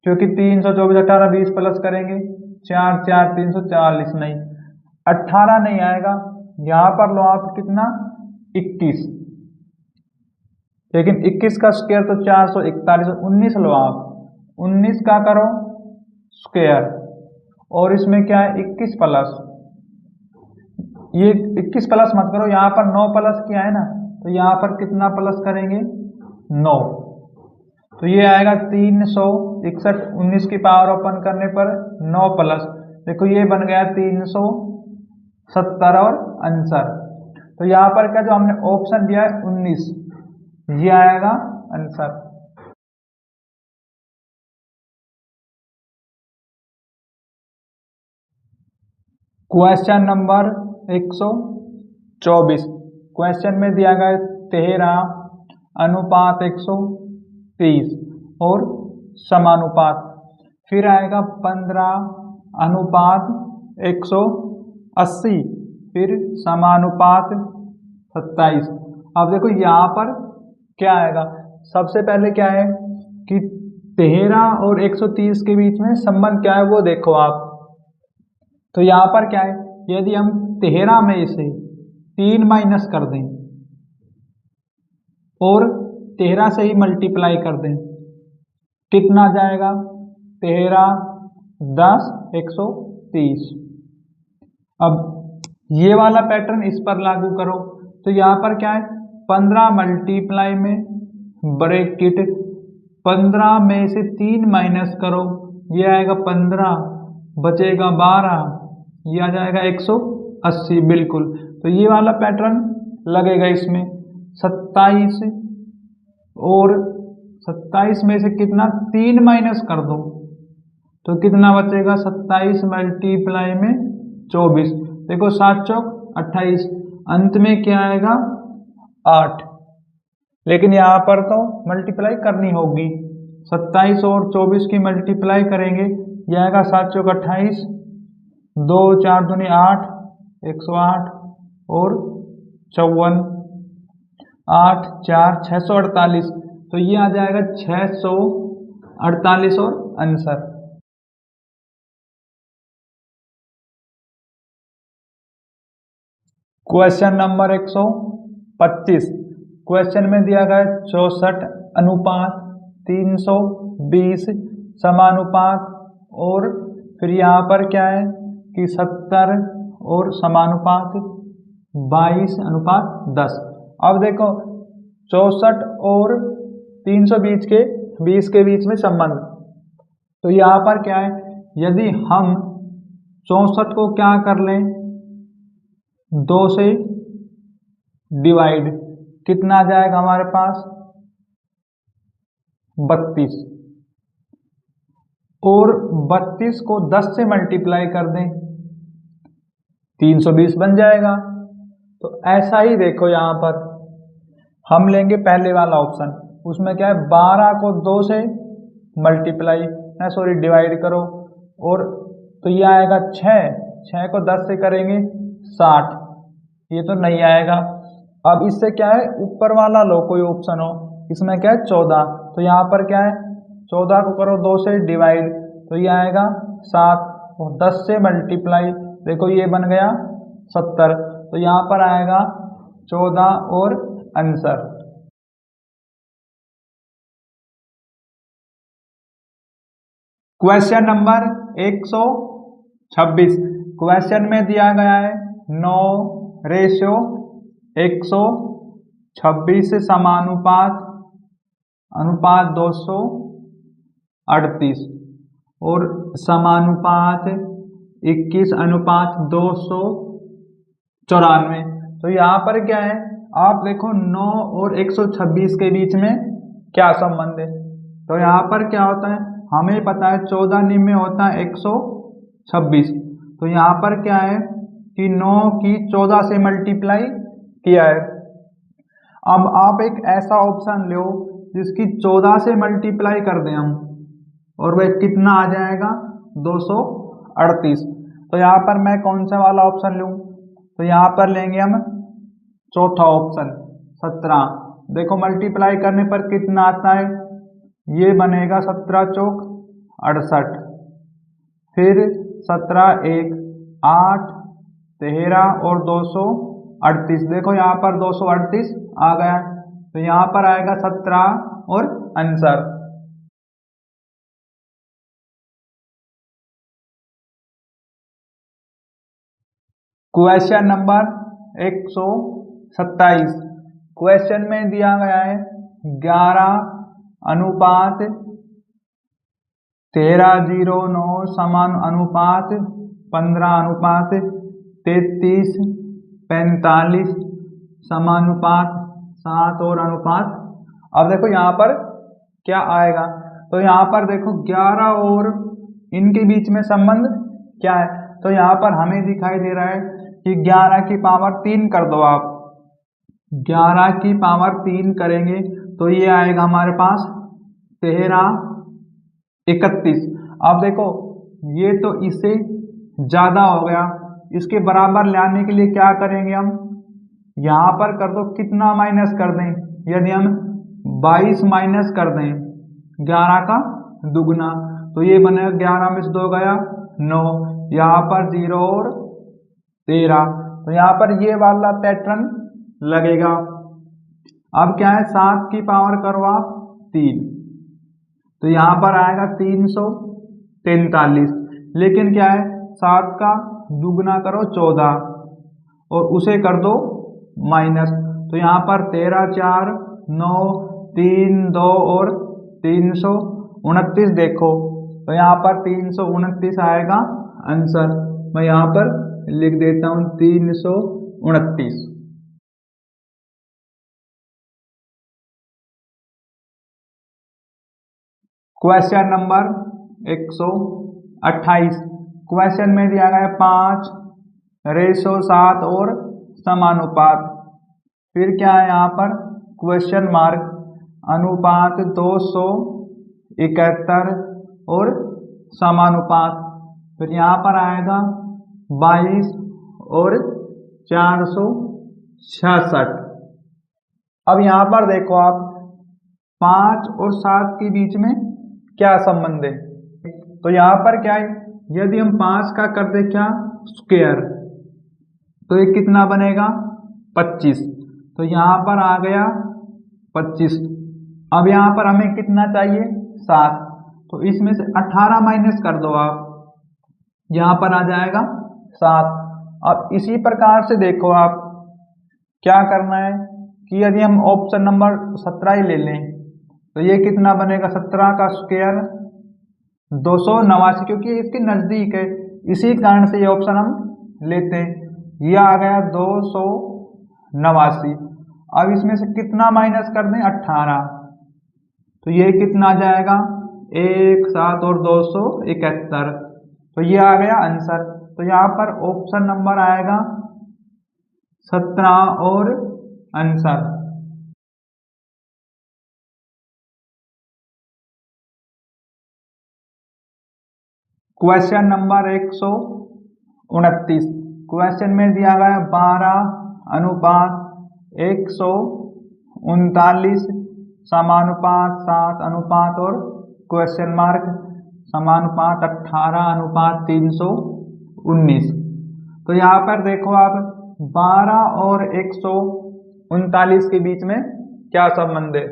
क्योंकि 324 18 20 प्लस करेंगे 4 4 340, नहीं 18 नहीं आएगा। यहाँ पर लो आप कितना 21, लेकिन 21 का स्क्वायर तो 441, 19 लो आप, 19 का करो स्क्वायर, और इसमें क्या है 21 प्लस, ये 21 प्लस मत करो, यहाँ पर 9 प्लस किया है ना, तो यहाँ पर कितना प्लस करेंगे 9, तो ये आएगा 361, 19 की पावर ओपन करने पर 9 प्लस, देखो ये बन गया 370 और आंसर। तो यहाँ पर क्या जो हमने ऑप्शन दिया है 19, ये आएगा आंसर। क्वेश्चन नंबर 124, क्वेश्चन में दिया गया 13:130 और समानुपात, फिर आएगा 15:180, फिर समानुपात 27। अब देखो यहाँ पर क्या आएगा, सबसे पहले क्या है कि 13 और 130 के बीच में संबंध क्या है वो देखो आप। तो यहाँ पर क्या है, यदि हम 13 में से 3 माइनस कर दें और 13 से ही मल्टीप्लाई कर दें, कितना जाएगा 13 10 130। अब ये वाला पैटर्न इस पर लागू करो, तो यहाँ पर क्या है 15 मल्टीप्लाई में ब्रैकेट 15 में से 3 माइनस करो, ये आएगा 15, बचेगा 12, ये आ जाएगा 180 बिल्कुल। तो ये वाला पैटर्न लगेगा इसमें। 27 और 27 में से कितना 3 माइनस कर दो, तो कितना बचेगा 27 मल्टीप्लाई में 24, देखो 7 चौक 28, अंत में क्या आएगा 8, लेकिन यहाँ पर तो मल्टीप्लाई करनी होगी, 27 और 24 की मल्टीप्लाई करेंगे, यह आएगा 7 चौक 28, 2 4 दूनी 8, 108 और 54, 8 4 648, तो ये आ जाएगा 648 और आंसर। क्वेश्चन नंबर 125, क्वेश्चन में दिया गया 64:320 समानुपात, और फिर यहाँ पर क्या है कि 70 और समानुपात 22:10। अब देखो 64 और 320 के 20 के बीच में संबंध, तो यहाँ पर क्या है, यदि हम 64 को क्या कर लें 2 से डिवाइड, कितना आ जाएगा हमारे पास 32, और 32 को 10 से मल्टीप्लाई कर दें 320 बन जाएगा। तो ऐसा ही देखो यहाँ पर हम लेंगे पहले वाला ऑप्शन, उसमें क्या है 12 को 2 से मल्टीप्लाई डिवाइड करो, और तो ये आएगा 6 को 10 से करेंगे 60, ये तो नहीं आएगा। अब इससे क्या है ऊपर वाला लो कोई ऑप्शन हो, इसमें क्या है 14, तो यहाँ पर क्या है 14 को करो 2 से डिवाइड, तो ये आएगा 7, और 10 से मल्टीप्लाई, देखो ये बन गया 70, तो यहाँ पर आएगा 14 और आंसर। क्वेश्चन नंबर 126, क्वेश्चन में दिया गया है 9:126 समानुपात अनुपात 238 और समानुपात 21:294। तो यहाँ पर क्या है, आप देखो 9 और 126 के बीच में क्या संबंध है। तो यहाँ पर क्या होता है, हमें पता है 14 निम्न में होता है 126, तो यहाँ पर क्या है कि 9 की 14 से मल्टीप्लाई किया है। अब आप एक ऐसा ऑप्शन लो जिसकी 14 से मल्टीप्लाई कर दें हम, और वह कितना आ जाएगा 238। तो यहाँ पर मैं कौन सा वाला ऑप्शन लूँ, तो यहाँ पर लेंगे हम चौथा ऑप्शन 17। देखो मल्टीप्लाई करने पर कितना आता है, ये बनेगा 17 चौक 68, फिर 17 1 8 13 और 238। देखो यहाँ पर 238 आ गया, तो यहाँ पर आएगा 17 और आंसर। Question number 127। क्वेश्चन में दिया गया है 11:13:09 समान अनुपात 15:33:45 समानुपात 7 और अनुपात। अब देखो यहाँ पर क्या आएगा, तो यहाँ पर देखो 11 और इनके बीच में संबंध क्या है, तो यहाँ पर हमें दिखाई दे रहा है कि 11 की पावर 3 कर दो आप। 11 की पावर 3 करेंगे तो ये आएगा हमारे पास 13 31। अब देखो ये तो इससे ज्यादा हो गया, इसके बराबर लाने के लिए क्या करेंगे हम, यहाँ पर कर दो कितना माइनस कर दें, यदि हम 22 माइनस कर दें 11 का दुगना तो ये बनेगा 11 में से 2 गया 9, यहाँ पर 0 और 13, तो यहाँ पर ये वाला पैटर्न लगेगा। अब क्या है 7 की पावर करो आप 3, तो यहाँ पर आएगा 343, लेकिन क्या है 7 का दुगना करो 14 और उसे कर दो माइनस, तो यहाँ पर 13 4 9 3 2 और 329 देखो, तो यहाँ पर 329 आएगा आंसर। मैं यहाँ पर लिख देता हूँ 329। Question number 128। क्वेश्चन में दिया गया 5:7 और समानुपात, फिर क्या है यहाँ पर क्वेश्चन मार्क अनुपात 271 और समानुपात, फिर यहाँ पर आएगा 22 और 466। अब यहाँ पर देखो आप 5 और 7 के बीच में क्या संबंध है, तो यहाँ पर क्या है, यदि हम 5 का कर दे क्या स्क्वायर तो ये कितना बनेगा 25, तो यहाँ पर आ गया 25। अब यहाँ पर हमें कितना चाहिए 7, तो इसमें से 18 माइनस कर दो आप, यहाँ पर आ जाएगा 7। अब इसी प्रकार से देखो आप क्या करना है कि यदि हम ऑप्शन नंबर 17 ही ले लें तो ये कितना बनेगा 17 का स्क्वायर 289, क्योंकि इसके नजदीक है इसी कारण से ये ऑप्शन हम लेते हैं। ये आ गया 289। अब इसमें से कितना माइनस कर दें 18, तो ये कितना आ जाएगा 1 7 और 271, तो ये आ गया आंसर। तो यहाँ पर ऑप्शन नंबर आएगा 17 और आंसर। Question number 129। क्वेश्चन में दिया गया 12:139 समानुपात 7 अनुपात और क्वेश्चन मार्क समानुपात 18:319। तो यहाँ पर देखो आप 12 और 139 के बीच में क्या संबंध है,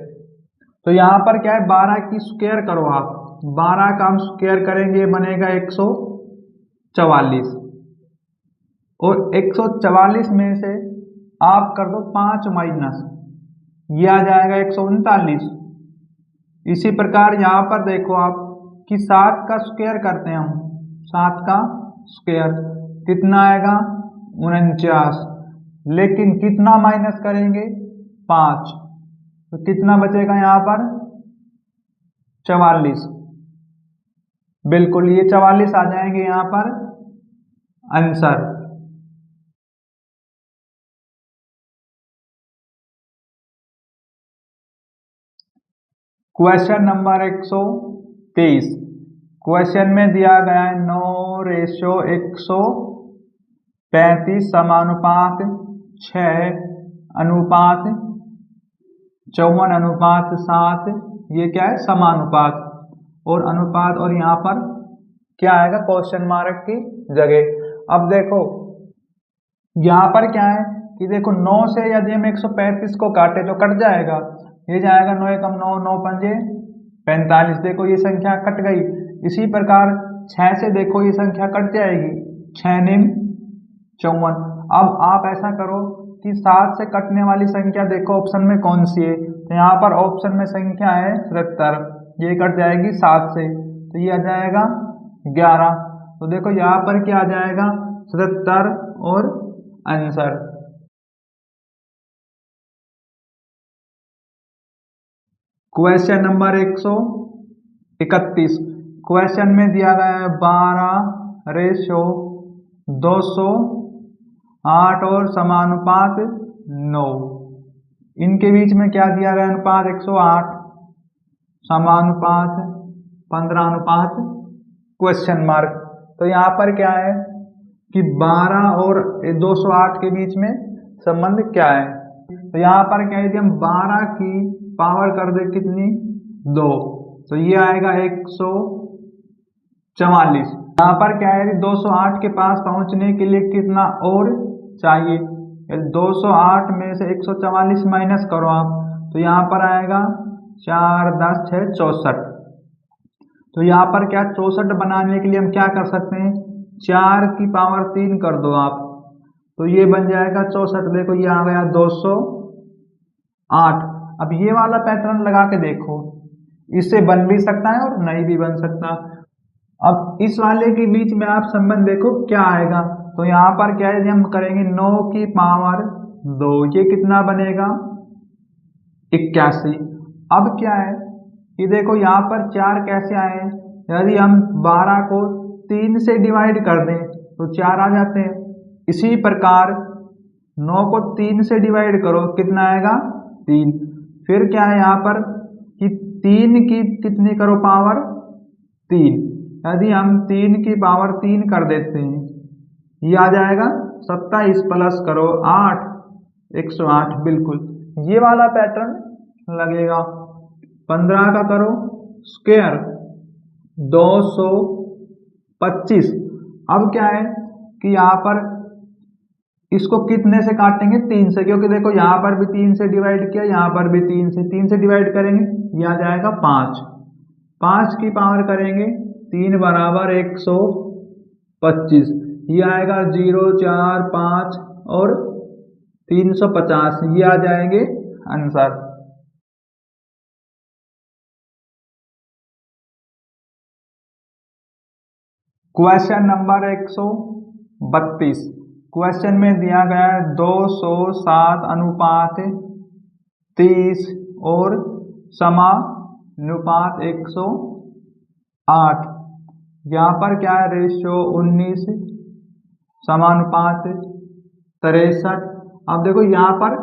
तो यहाँ पर क्या है 12 की स्क्वायर करो आप, 12 का हम स्क्वायर करेंगे बनेगा 144 और 144 में से आप कर दो 5 माइनस, ये आ जाएगा 139। इसी प्रकार यहाँ पर देखो आप कि 7 का स्क्वायर करते हैं हम, 7 का स्क्वायर कितना आएगा 49, लेकिन कितना माइनस करेंगे 5, तो कितना बचेगा यहाँ पर 44, बिल्कुल ये 44 आ जाएंगे यहाँ पर आंसर। Question number 123। क्वेश्चन में दिया गया है 9:135 समानुपात 6 अनुपात 54:7, ये क्या है समानुपात, और अनुपात, और यहाँ पर क्या आएगा क्वेश्चन मार्क की जगह। अब देखो यहाँ पर क्या है कि देखो 9 से यदि हम 135 को काटे तो कट जाएगा, ये जाएगा 9 एकम 9, 9 पंजे 45, देखो ये संख्या कट गई। इसी प्रकार 6 से देखो ये संख्या कट जाएगी, 6 निम 54। अब आप ऐसा करो कि 7 से कटने वाली संख्या देखो ऑप्शन में कौन सी है, तो यहाँ पर ऑप्शन में संख्या है 77, ये कट जाएगी 7 से, तो ये आ जाएगा 11। तो देखो यहाँ पर क्या आ जाएगा 77 और आंसर। क्वेश्चन नंबर 131, क्वेश्चन में दिया गया है 12:208 और समानुपात 9। इनके बीच में क्या दिया गया अनुपात 108, समानुपात 15 अनुपात क्वेश्चन मार्क। तो यहाँ पर क्या है कि 12 और 208 के बीच में संबंध क्या है, तो यहाँ पर क्या है यदि हम 12 की पावर कर दे कितनी 2, तो ये आएगा 144। यहाँ पर क्या है 208 के पास पहुंचने के लिए कितना और चाहिए, 208 में से 144 माइनस करो आप, तो यहाँ पर आएगा 4 10 6 64। तो यहाँ पर क्या 64 बनाने के लिए हम क्या कर सकते हैं, 4 की पावर 3 कर दो आप, तो ये बन जाएगा 64। देखो ये आ गया 208। अब ये वाला पैटर्न लगा के देखो, इससे बन भी सकता है और नहीं भी बन सकता। अब इस वाले के बीच में आप संबंध देखो क्या आएगा, तो यहाँ पर क्या है हम करेंगे 9 की पावर 2, ये कितना बनेगा 81। अब क्या है कि देखो यहाँ पर 4 कैसे आए, यदि हम 12 को 3 से डिवाइड कर दें तो 4 आ जाते हैं। इसी प्रकार 9 को 3 से डिवाइड करो कितना आएगा 3। फिर क्या है यहाँ पर कि 3 की कितनी करो पावर 3, यदि हम 3 की पावर 3 कर देते हैं ये आ जाएगा 27 प्लस करो 8 108। बिल्कुल ये वाला पैटर्न लगेगा। 15 का करो स्क्वायर 225। अब क्या है कि यहाँ पर इसको कितने से काटेंगे 3 से, क्योंकि देखो यहाँ पर भी 3 से डिवाइड किया, यहाँ पर भी 3 से डिवाइड करेंगे, ये आ जाएगा 5। 5 की पावर करेंगे 3 बराबर 125, ये आएगा 0 4 5 और 350, ये आ जाएंगे आंसर। क्वेश्चन नंबर 132, क्वेश्चन में दिया गया है 207 अनुपात 30 और समानुपात 108। यहाँ पर क्या है रेशियो 19 समानुपात 63। अब देखो यहाँ पर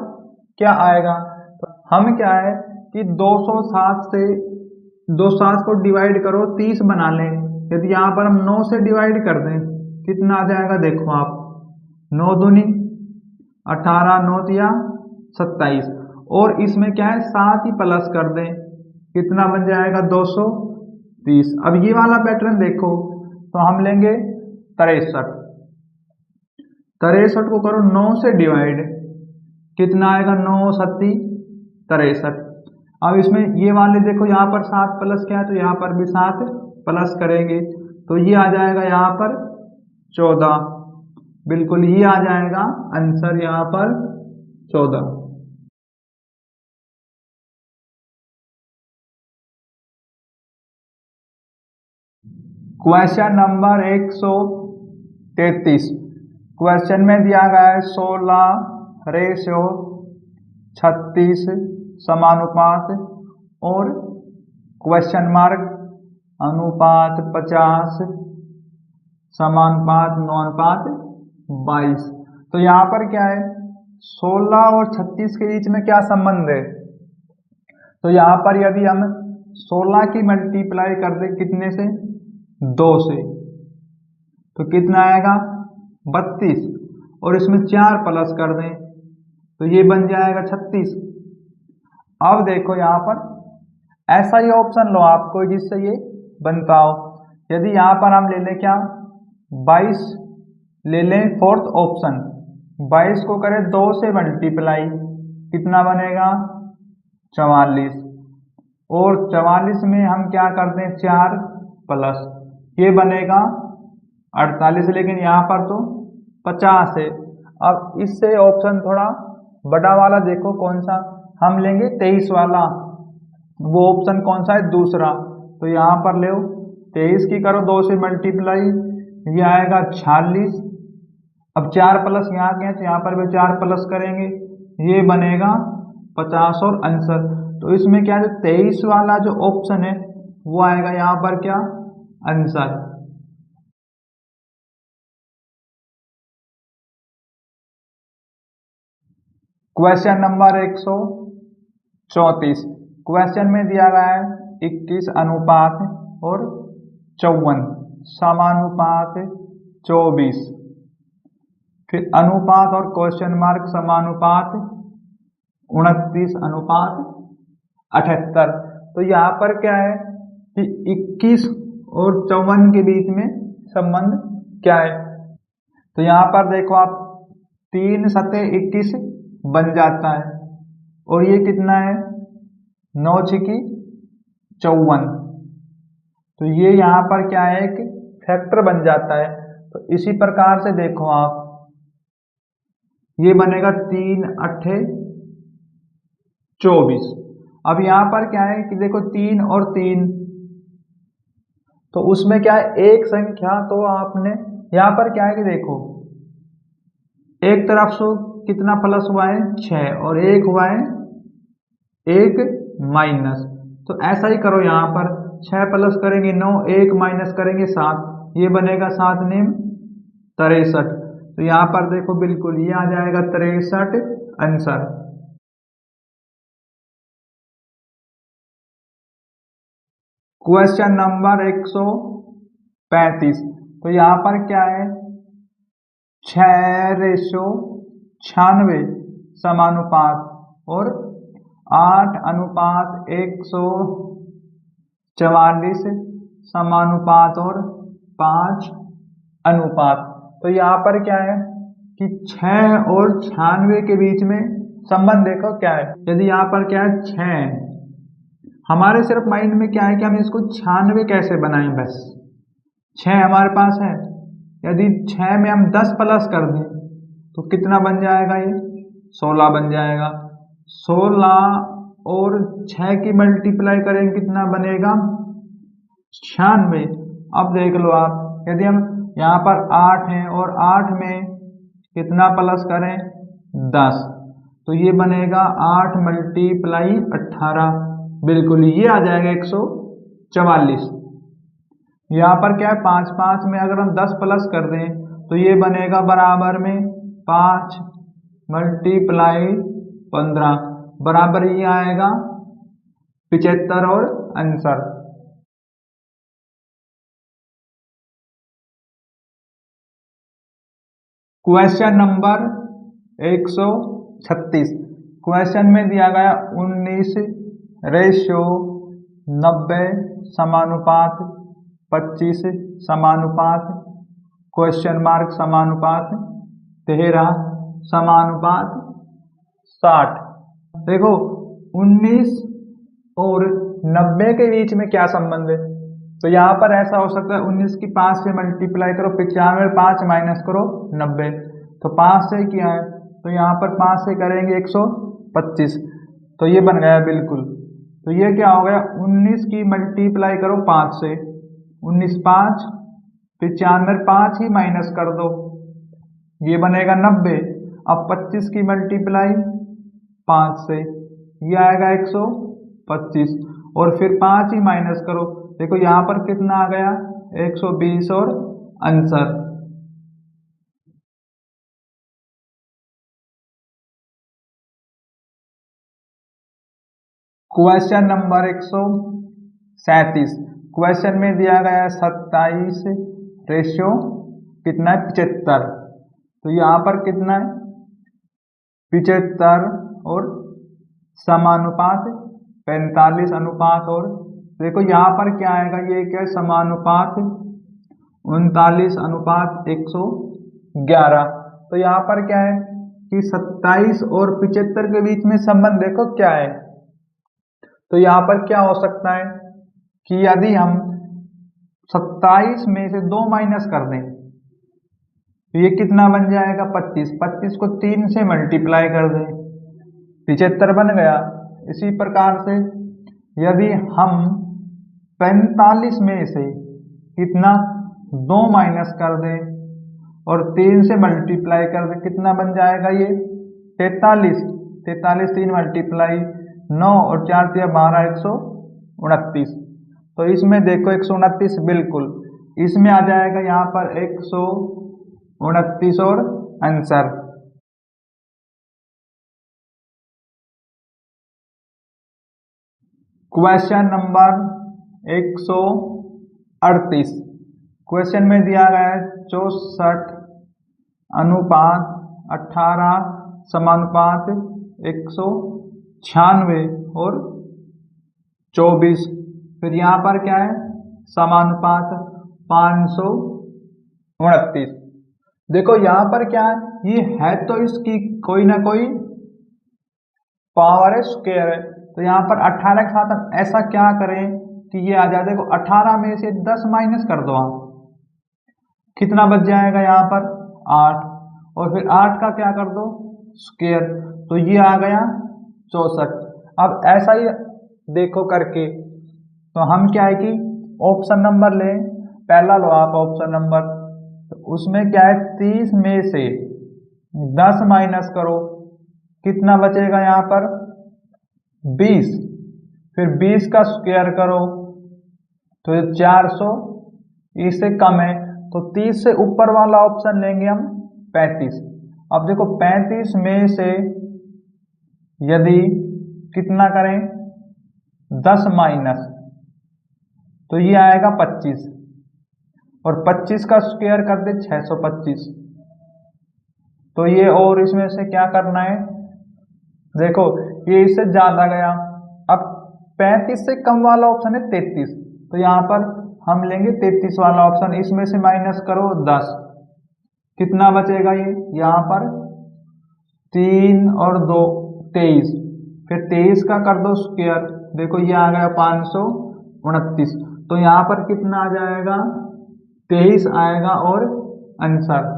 क्या आएगा, तो हम क्या है कि 207 से 207 को डिवाइड करो 30 बना लें। यदि यहाँ पर हम 9 से डिवाइड कर दें कितना आ जाएगा, देखो आप 9 दूनी 18 9 तिया 27, और इसमें क्या है 7 ही प्लस कर दें कितना बन जाएगा 230। अब ये वाला पैटर्न देखो तो हम लेंगे 63, 63 को करो 9 से डिवाइड कितना आएगा 9 7 63। अब इसमें ये वाले देखो यहाँ पर 7 प्लस क्या है, तो यहाँ पर भी 7 प्लस करेंगे तो ये आ जाएगा यहाँ पर 14। बिल्कुल ये आ जाएगा आंसर यहाँ पर 14। क्वेश्चन नंबर 133, क्वेश्चन में दिया गया है 16:36 समानुपात और क्वेश्चन मार्क अनुपात 50 समानुपात 9 अनुपात 22। तो यहाँ पर क्या है 16 और 36 के बीच में क्या संबंध है, तो यहाँ पर यदि हम 16 की मल्टीप्लाई कर दें कितने से 2 से, तो कितना आएगा 32, और इसमें 4 प्लस कर दें तो ये बन जाएगा 36। अब देखो यहाँ पर ऐसा ही ऑप्शन लो आपको जिससे ये बताओ। यदि यहाँ पर हम ले लें क्या 22 ले लें, फोर्थ ऑप्शन 22 को करें 2 से मल्टीप्लाई, कितना बनेगा 44, और 44 में हम क्या करते हैं 4 प्लस, ये बनेगा 48, लेकिन यहाँ पर तो 50 है। अब इससे ऑप्शन थोड़ा बड़ा वाला देखो कौन सा, हम लेंगे 23 वाला, वो ऑप्शन कौन सा है दूसरा। तो यहाँ पर ले 23 की करो 2 से मल्टीप्लाई, ये आएगा 46। अब 4 प्लस यहाँ के हैं तो यहाँ पर भी 4 प्लस करेंगे, ये बनेगा 50 और आंसर। तो इसमें क्या जो 23 वाला जो ऑप्शन है वो आएगा यहाँ पर क्या आंसर। Question number 134। क्वेश्चन में दिया गया है 21 अनुपात और 54 समानुपात 24, फिर अनुपात और क्वेश्चन मार्क समानुपात 29 अनुपात 78। तो यहाँ पर क्या है कि 21 और 54 के बीच में संबंध क्या है। तो यहाँ पर देखो आप 3 सते 21 बन जाता है, और ये कितना है 9 छिकी 54, तो ये यहाँ पर क्या है कि फैक्टर बन जाता है। तो इसी प्रकार से देखो आप, ये बनेगा 3 अट्ठे 24। अब यहाँ पर क्या है कि देखो 3 और 3, तो उसमें क्या है एक संख्या, तो आपने यहाँ पर क्या है कि देखो एक तरफ से कितना प्लस हुआ है 6 और एक हुआ है 1 माइनस, तो ऐसा ही करो। यहाँ पर 6 प्लस करेंगे 9, 1 माइनस करेंगे 7, ये बनेगा 7 नेम 63। तो यहाँ पर देखो बिल्कुल ये आ जाएगा 63 आंसर। Question number 135। तो यहाँ पर क्या है 6:96 समानुपात और 8:144 समानुपात और 5 अनुपात। तो यहाँ पर क्या है कि 6 और 96 के बीच में संबंध देखो क्या है। यदि यहाँ पर क्या है 6, हमारे सिर्फ माइंड में क्या है कि हम इसको 96 कैसे बनाएं, बस 6 हमारे पास है। यदि 6 में हम 10 प्लस कर दें तो कितना बन जाएगा, ये 16 बन जाएगा। 16 और 6 की मल्टीप्लाई करेंगे कितना बनेगा 96। अब देख लो आप, यदि हम यहाँ पर 8 है और 8 में कितना प्लस करें 10, तो ये बनेगा 8 मल्टीप्लाई 18, बिल्कुल ये आ जाएगा 144। यहाँ पर क्या है 5 5 में अगर हम 10 प्लस कर दें तो ये बनेगा बराबर में 5 मल्टीप्लाई 15, बराबर ये आएगा 75 और आंसर। Question number 136। क्वेश्चन में दिया गया 19:90 समानुपात 25 समानुपात क्वेश्चन मार्क समानुपात 13 समानुपात 60। देखो 19 और 90 के बीच में क्या संबंध है, तो यहाँ पर ऐसा हो सकता है 19 की 5 से मल्टीप्लाई करो, 95 5 माइनस करो 90, तो 5 से किया है तो यहाँ पर 5 से करेंगे 125, तो ये बन गया बिल्कुल। तो ये क्या हो गया 19 की मल्टीप्लाई करो 5 से, 19 5, 95 5 ही माइनस कर दो, ये बनेगा 90। अब 25 की मल्टीप्लाई 5 से, ये आएगा 125, और फिर 5 ही माइनस करो, देखो यहाँ पर कितना आ गया 120 और आंसर। Question number 137। क्वेश्चन में दिया गया है 27 रेशियो कितना है 75, तो यहाँ पर कितना है 75 और समानुपात 45 अनुपात और देखो यहाँ पर क्या आएगा, ये क्या है, समानुपात 39:111। तो यहाँ पर क्या है कि 27 और 75 के बीच में संबंध देखो क्या है। तो यहाँ पर क्या हो सकता है कि यदि हम 27 में से 2 माइनस कर दें तो ये कितना बन जाएगा, 25। 25 को 3 से मल्टीप्लाई कर दें, 75 बन गया। इसी प्रकार से यदि हम 45 में से कितना 2 माइनस कर दें और 3 से मल्टीप्लाई कर दें, कितना बन जाएगा ये 43। 43 3 मल्टीप्लाई 9 और 4 दिया 12, 129। तो इसमें देखो 129 बिल्कुल इसमें आ जाएगा, यहाँ पर 129 और आंसर। Question number 138। क्वेश्चन में दिया गया है 64:18 समानुपात 196 और 24। फिर यहाँ पर क्या है, समानुपात 529। देखो यहाँ पर क्या है, ये है तो इसकी कोई ना कोई पावर है, स्क्वायर है। तो यहाँ पर 18 के साथ हम ऐसा क्या करें कि ये आ जाए। देखो 18 में से 10 माइनस कर दो आप, कितना बच जाएगा यहाँ पर 8, और फिर 8 का क्या कर दो स्क्वायर, तो ये आ गया 64। अब ऐसा ही देखो करके, तो हम क्या है कि ऑप्शन नंबर लें, पहला लो आप ऑप्शन नंबर, तो उसमें क्या है 30 में से 10 माइनस करो, कितना बचेगा यहाँ पर 20। फिर 20 का स्क्वायर करो तो ये 400, इससे कम है तो 30 से ऊपर वाला ऑप्शन लेंगे हम 35। अब देखो 35 में से यदि कितना करें 10 माइनस, तो ये आएगा 25, और 25 का स्क्वायर कर दे 625। तो ये और इसमें से क्या करना है, देखो ये इससे ज्यादा गया। अब 35 से कम वाला ऑप्शन है 33, तो यहाँ पर हम लेंगे 33 वाला ऑप्शन। इसमें से माइनस करो 10, कितना बचेगा ये यहाँ पर 3 और 2 23। फिर 23 का कर दो स्क्वायर, देखो ये आ गया 529। तो यहाँ पर कितना आ जाएगा 23 आएगा और आंसर।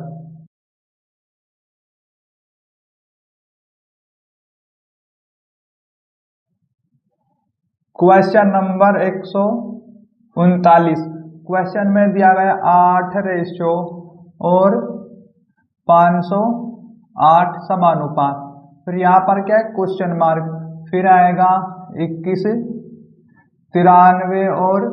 Question number 139। क्वेश्चन में दिया गया 8 रेशो और 508 समानुपात। फिर यहाँ पर क्या है क्वेश्चन मार्क, फिर आएगा 21, 93 और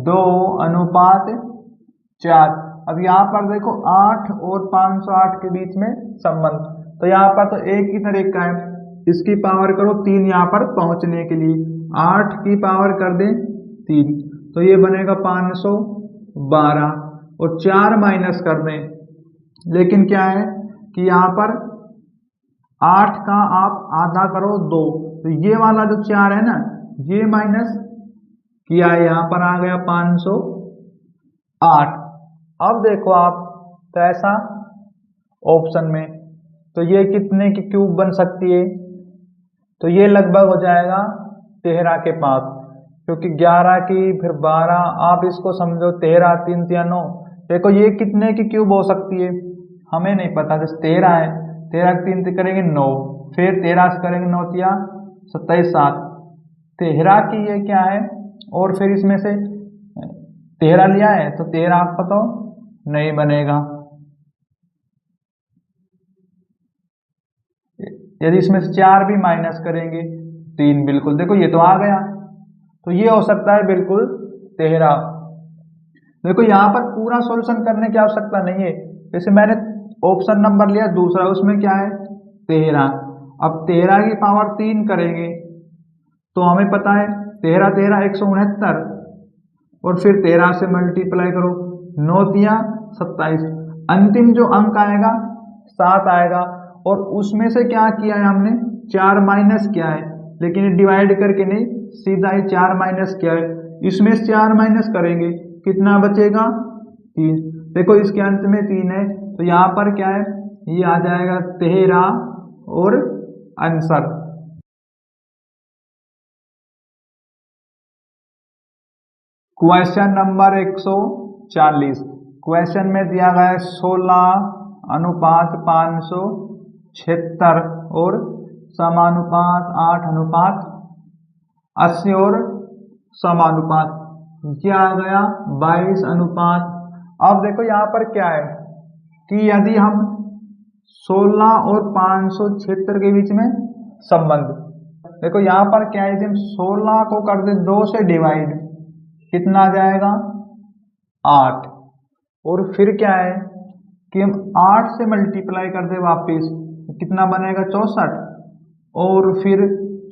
2:4। अब यहाँ पर देखो 8 और 508 के बीच में संबंध, तो यहाँ पर तो एक ही तरीका है, इसकी पावर करो 3 यहाँ पर पहुंचने के लिए, 8 की पावर कर दें 3, तो ये बनेगा 512, और 4 माइनस कर दें। लेकिन क्या है कि यहाँ पर 8 का आप आधा करो 2, तो ये वाला जो 4 है ना, ये माइनस किया है, यहाँ पर आ गया 508। अब देखो आप कैसा ऑप्शन में, तो ये कितने की क्यूब बन सकती है, तो ये लगभग हो जाएगा 13 के पास, क्योंकि 11 की फिर 12, आप इसको समझो 13, 3 3 9। देखो ये कितने की क्यूब हो सकती है हमें नहीं पता, जैसे 13 है, 13 के 3 से करेंगे 9, फिर 13 से करेंगे 9 तिया 27 7, 13 की ये क्या है, और फिर इसमें से 13 लिया है तो 13 आपका तो नहीं बनेगा। यदि इसमें से 4 भी माइनस करेंगे 3, बिल्कुल देखो ये तो आ गया, तो ये हो सकता है बिल्कुल 13। देखो यहाँ पर पूरा सॉल्यूशन करने की आवश्यकता नहीं है, जैसे मैंने ऑप्शन नंबर लिया दूसरा, उसमें क्या है 13। अब 13 की पावर 3 करेंगे तो हमें पता है 13 13 169, और फिर 13 से मल्टीप्लाई करो 9 तिया 27, अंतिम जो अंक आएगा 7 आएगा, और उसमें से क्या किया है हमने 4 माइनस किया है, लेकिन ये डिवाइड करके नहीं, सीधा ही 4 माइनस किया है, इसमें से 4 माइनस करेंगे कितना बचेगा 3। देखो इसके अंत में 3 है तो यहाँ पर क्या है, ये आ जाएगा 13 और आंसर। Question number 140। क्वेश्चन में दिया गया है 16:576 और समानुपात 8:80 और समानुपात ये आ गया 22:। अब देखो यहाँ पर क्या है कि यदि हम 16 और 576 के बीच में संबंध, देखो यहाँ पर क्या है, यदि हम 16 को कर दे 2 से डिवाइड, कितना आ जाएगा 8, और फिर क्या है कि हम 8 से मल्टीप्लाई कर दे वापिस, कितना बनेगा 64, और फिर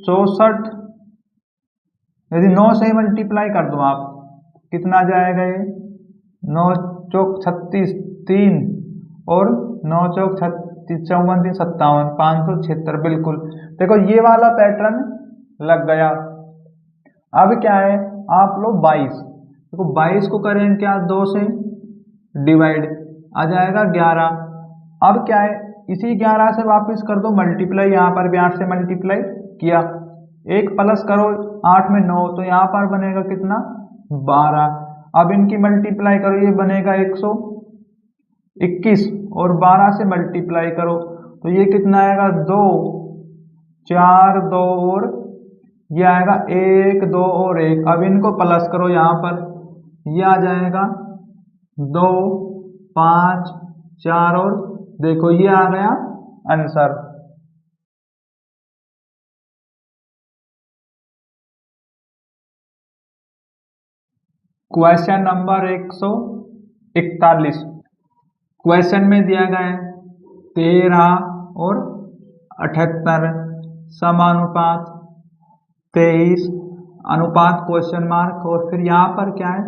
64 यदि 9 से मल्टीप्लाई कर दो आप, कितना आ जाएगा ये 9 चौक 36 3 और 9 चौक 36 54 3 57 576 बिल्कुल। देखो ये वाला पैटर्न लग गया। अब क्या है आप लोग 22, देखो 22 को करें क्या 2 से डिवाइड, आ जाएगा 11। अब क्या है इसी 11 से वापस कर दो मल्टीप्लाई, यहाँ पर भी 8 से मल्टीप्लाई किया, एक प्लस करो 8 में 9 तो यहाँ पर बनेगा कितना 12। अब इनकी मल्टीप्लाई करो, ये बनेगा 121 और 12 से मल्टीप्लाई करो तो ये कितना आएगा 2 4 2 और ये आएगा 1 2 और 1। अब इनको प्लस करो, यहाँ पर ये आ जाएगा 2 5 4 और देखो ये आ गया आंसर। Question number 141। क्वेश्चन में दिया गया है 13 और 78 समानुपात 23 अनुपात क्वेश्चन मार्क, और फिर यहाँ पर क्या है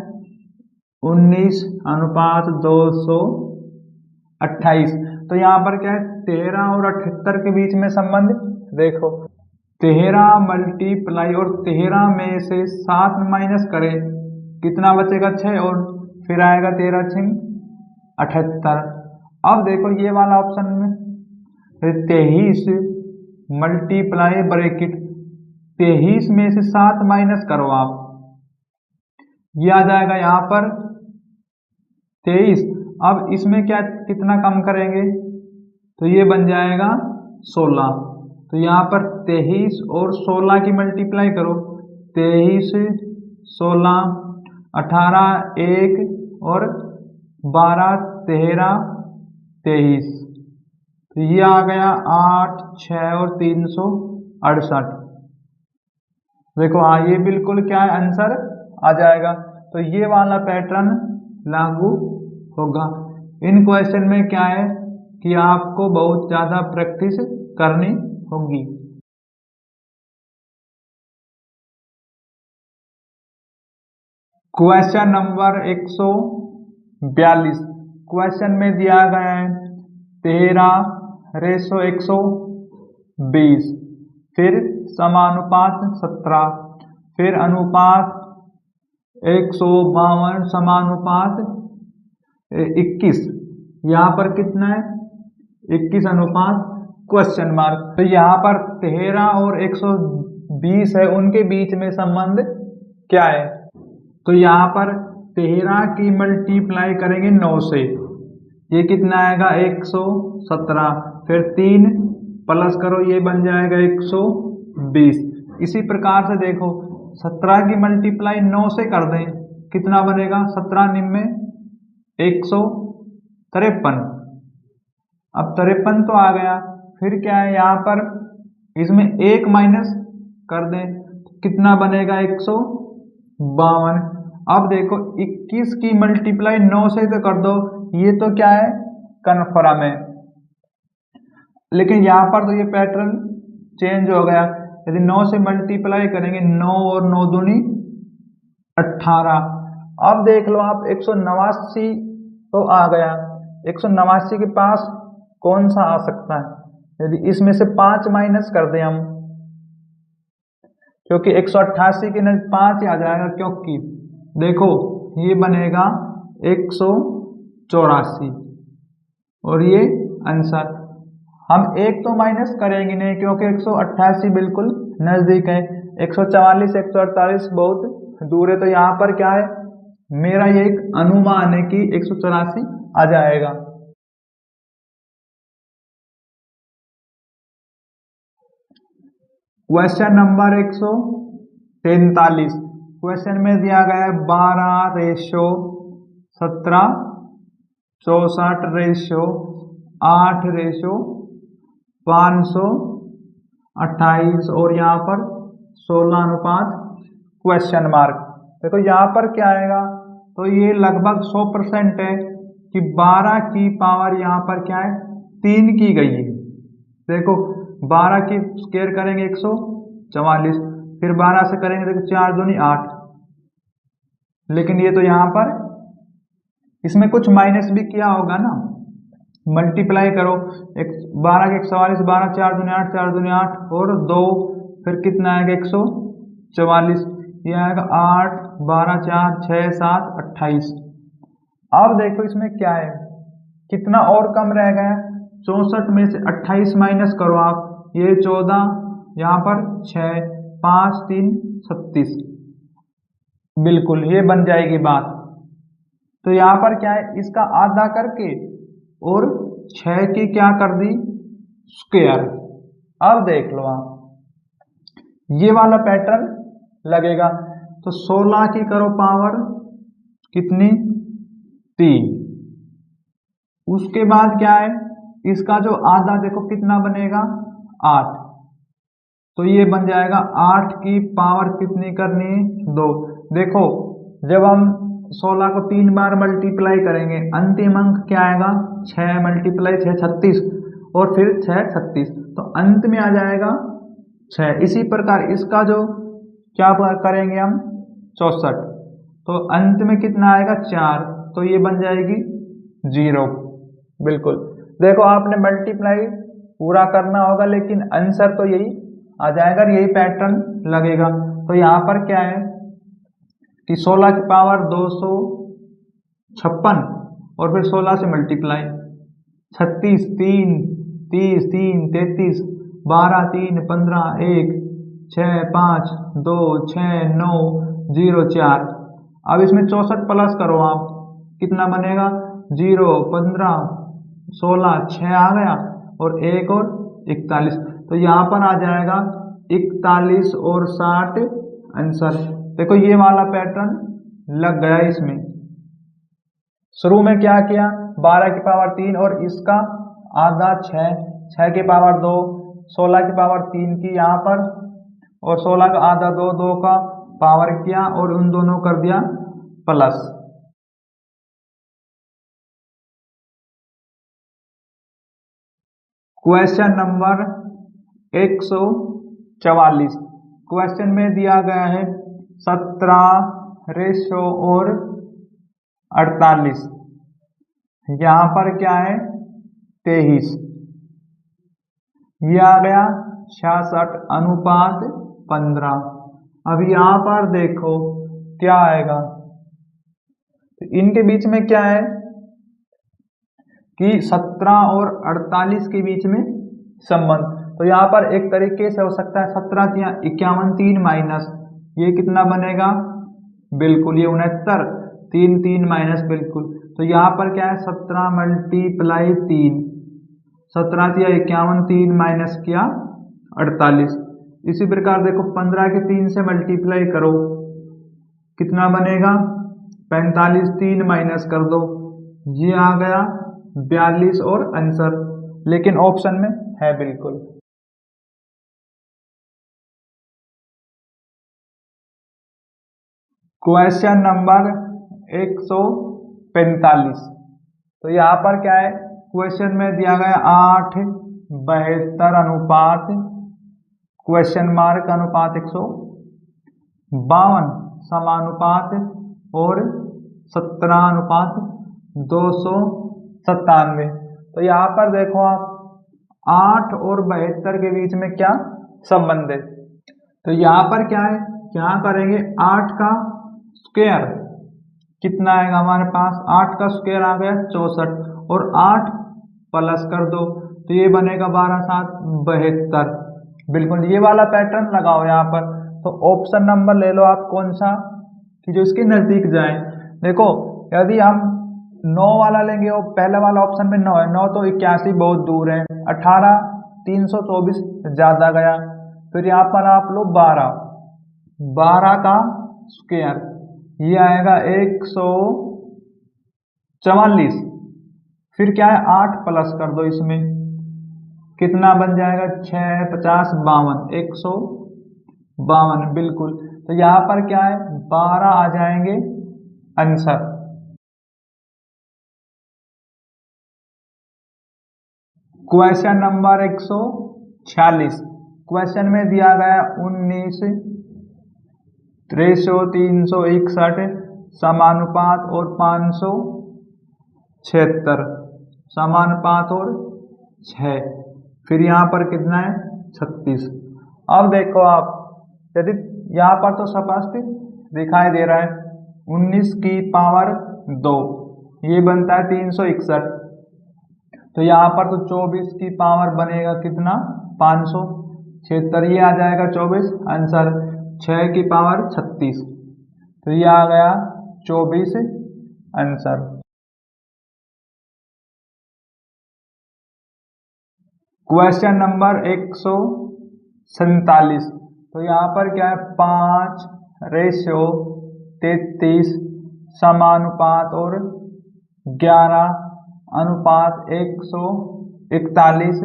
19:228। तो यहाँ पर क्या है 13 और 78 के बीच में संबंध, देखो 13 मल्टीप्लाई और 13 में से 7 माइनस करें, कितना बचेगा 6, और फिर आएगा 13 6 78। अब देखो ये वाला ऑप्शन में 23 मल्टीप्लाई ब्रैकेट 23 में से 7 माइनस करो आप, ये आ जाएगा यहाँ पर 23। अब इसमें क्या कितना कम करेंगे तो ये बन जाएगा 16। तो यहाँ पर 23 और 16 की मल्टीप्लाई करो, 23 16 18 1 और 12 13 23, तो ये आ गया 8 6 और 368। देखो हाँ ये बिल्कुल क्या है आंसर आ जाएगा। तो ये वाला पैटर्न लागू होगा। इन क्वेश्चन में क्या है कि आपको बहुत ज़्यादा प्रैक्टिस करनी होगी। Question number 142। क्वेश्चन में दिया गया है 13:120, फिर समानुपात 17, फिर अनुपात 152 समानुपात 21। यहाँ पर कितना है 21 अनुपात क्वेश्चन मार्क। तो यहाँ पर 13 और 120 है, उनके बीच में संबंध क्या है, तो यहाँ पर 13 की मल्टीप्लाई करेंगे 9 से, ये कितना आएगा 117, फिर 3 प्लस करो ये बन जाएगा 120। इसी प्रकार से देखो 17 की मल्टीप्लाई 9 से कर दें, कितना बनेगा 17 निम्न 153। अब 53 तो आ गया, फिर क्या है यहाँ पर इसमें 1 माइनस कर दें, कितना बनेगा 152। अब देखो 21 की मल्टीप्लाई 9 से तो कर दो, ये तो क्या है कन्फर्म है, लेकिन यहाँ पर तो ये पैटर्न चेंज हो गया। यदि 9 से मल्टीप्लाई करेंगे 9 और 9 दूनी 18। अब देख लो आप 189 तो आ गया, 189 के पास कौन सा आ सकता है, यदि इसमें से 5 माइनस कर दें हम क्योंकि 188 के नजदीक 5 ही आ जाएगा, क्योंकि देखो ये बनेगा 184 और ये आंसर। हम एक तो माइनस करेंगे नहीं क्योंकि 188 बिल्कुल नजदीक है, 144 148 बहुत दूर है, तो यहाँ पर क्या है, मेरा ये एक अनुमान है कि 184 आ जाएगा। Question number 143। क्वेश्चन में दिया गया है 12:17, 64:8:528 और यहाँ पर 16 अनुपात क्वेश्चन मार्क। देखो यहाँ पर क्या आएगा, तो ये लगभग 100% है कि 12 की पावर यहाँ पर क्या है, 3 की गई है। देखो 12 की स्क्वायर करेंगे 144, फिर 12 से करेंगे देखो 4 दूनी 8, लेकिन ये तो यहाँ पर इसमें कुछ माइनस भी किया होगा ना, मल्टीप्लाई करो 12 के 144, 12 4 दूनी 8, 4 दूनी 8 और 2, फिर कितना आएगा 144, ये आएगा 8 12 4 6 7 28। अब देखो इसमें क्या है, कितना और कम रह गया, 64 में से 28 माइनस करो आप, ये 14, यहाँ पर 6 5 3 36, बिल्कुल ये बन जाएगी बात। तो यहाँ पर क्या है, इसका आधा करके और 6 की क्या कर दी स्क्वायर। अब देख लो आप, ये वाला पैटर्न लगेगा, तो 16 की करो पावर कितनी 3, उसके बाद क्या है, इसका जो आधा देखो कितना बनेगा 8, तो ये बन जाएगा 8 की पावर कितनी करनी है 2। देखो जब हम 16 को 3 बार मल्टीप्लाई करेंगे, अंतिम अंक क्या आएगा 6 मल्टीप्लाई 6 36 और फिर 6 36, तो अंत में आ जाएगा 6। इसी प्रकार इसका जो क्या करेंगे हम 64, तो अंत में कितना आएगा 4, तो ये बन जाएगी 0। बिल्कुल देखो आपने मल्टीप्लाई पूरा करना होगा, लेकिन आंसर तो यही आ जाएगा, यही पैटर्न लगेगा। तो यहाँ पर क्या है कि 16 की पावर 256 और फिर 16 से मल्टीप्लाई 36 3 30 3 33 12 3 15 1 6 5 2 6 9 0 4। अब इसमें 64 प्लस करो आप, कितना बनेगा 0 15 16 6 आ गया और 1 और 41, तो यहाँ पर आ जाएगा 41 और 60 आंसर। देखो ये वाला पैटर्न लग गया इसमें। शुरू में क्या किया, 12 की पावर 3 और इसका आधा 6, 6 की पावर 2, 16 की पावर 3 की यहाँ पर, और 16 का आधा 2, 2 का पावर किया और उन दोनों कर दिया प्लस। Question number 144। क्वेश्चन में दिया गया है 17 और 48, यहाँ पर क्या है 23, ये आ गया 66 अनुपात 15। अब यहाँ पर देखो क्या आएगा, तो इनके बीच में क्या है कि 17 और 48 के बीच में संबंध, तो यहाँ पर एक तरीके से हो सकता है 17 या 51 3 माइनस, ये कितना बनेगा बिल्कुल ये 69 3 3 माइनस, बिल्कुल। तो यहाँ पर क्या है 17 मल्टीप्लाई 3, 17 या 51 3 माइनस किया 48। इसी प्रकार देखो 15 के 3 से मल्टीप्लाई करो, कितना बनेगा 45 3 माइनस कर दो, ये आ गया 42 और आंसर, लेकिन ऑप्शन में है बिल्कुल। Question number 145। तो यहाँ पर क्या है, क्वेश्चन में दिया गया 8:72 अनुपात क्वेश्चन मार्क अनुपात 152 समानुपात और 17 अनुपात 297। तो यहाँ पर देखो आप 8 और 72 के बीच में क्या संबंध है, तो यहाँ पर क्या है, क्या करेंगे 8 का स्क्वायर कितना आएगा हमारे पास, 8 का स्क्वायर आ गया 64 और 8 प्लस कर दो तो ये बनेगा 12 7 72। बिल्कुल ये वाला पैटर्न लगाओ यहाँ पर। तो ऑप्शन नंबर ले लो आप कौन सा कि जो इसके नजदीक जाए। देखो यदि हम 9 वाला लेंगे और पहले वाला ऑप्शन में 9 है, 9 तो 81 बहुत दूर है, 18 324 ज्यादा गया। फिर यहाँ पर आप लो 12 का स्क्वायर ये आएगा 144। फिर क्या है 8 प्लस कर दो इसमें कितना बन जाएगा 6 50 52 152। बिल्कुल तो यहाँ पर क्या है 12 आ जाएंगे आंसर। Question number 146। क्वेश्चन में दिया गया 19 361 समानुपात और 576 समानुपात और 6। फिर यहाँ पर कितना है 36। अब देखो आप यदि यहाँ पर तो स्पष्ट दिखाई दे रहा है 19 की पावर 2 ये बनता है 361। तो यहाँ पर तो 24 की पावर बनेगा कितना 576 ये आ जाएगा 24 आंसर। 6 की पावर 36 तो ये आ गया 24 आंसर। Question number 147। तो यहाँ पर क्या है 5:33 समानुपात और 11:141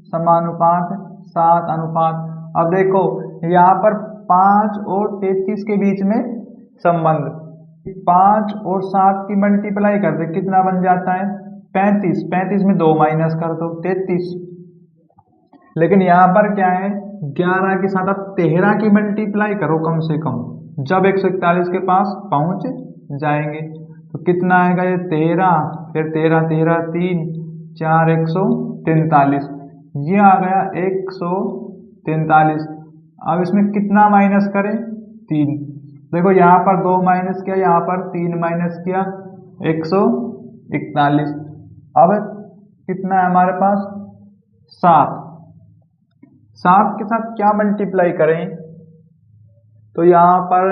समानुपात 7:। अब देखो यहाँ पर 5 और 33 के बीच में संबंध, 5 और 7 की मल्टीप्लाई कर दे कितना बन जाता है 35। 35 में 2 माइनस कर दो 33। लेकिन यहाँ पर क्या है 11 के साथ आप 13 की मल्टीप्लाई करो कम से कम, जब 141 के पास पहुंच जाएंगे तो कितना आएगा ये 13, फिर 13 13 3 4 143 ये आ गया 143। अब इसमें कितना माइनस करें 3। देखो यहाँ पर 2 माइनस किया, यहाँ पर 3 माइनस किया 141। अब कितना है हमारे पास 7। 7 के साथ क्या मल्टीप्लाई करें, तो यहाँ पर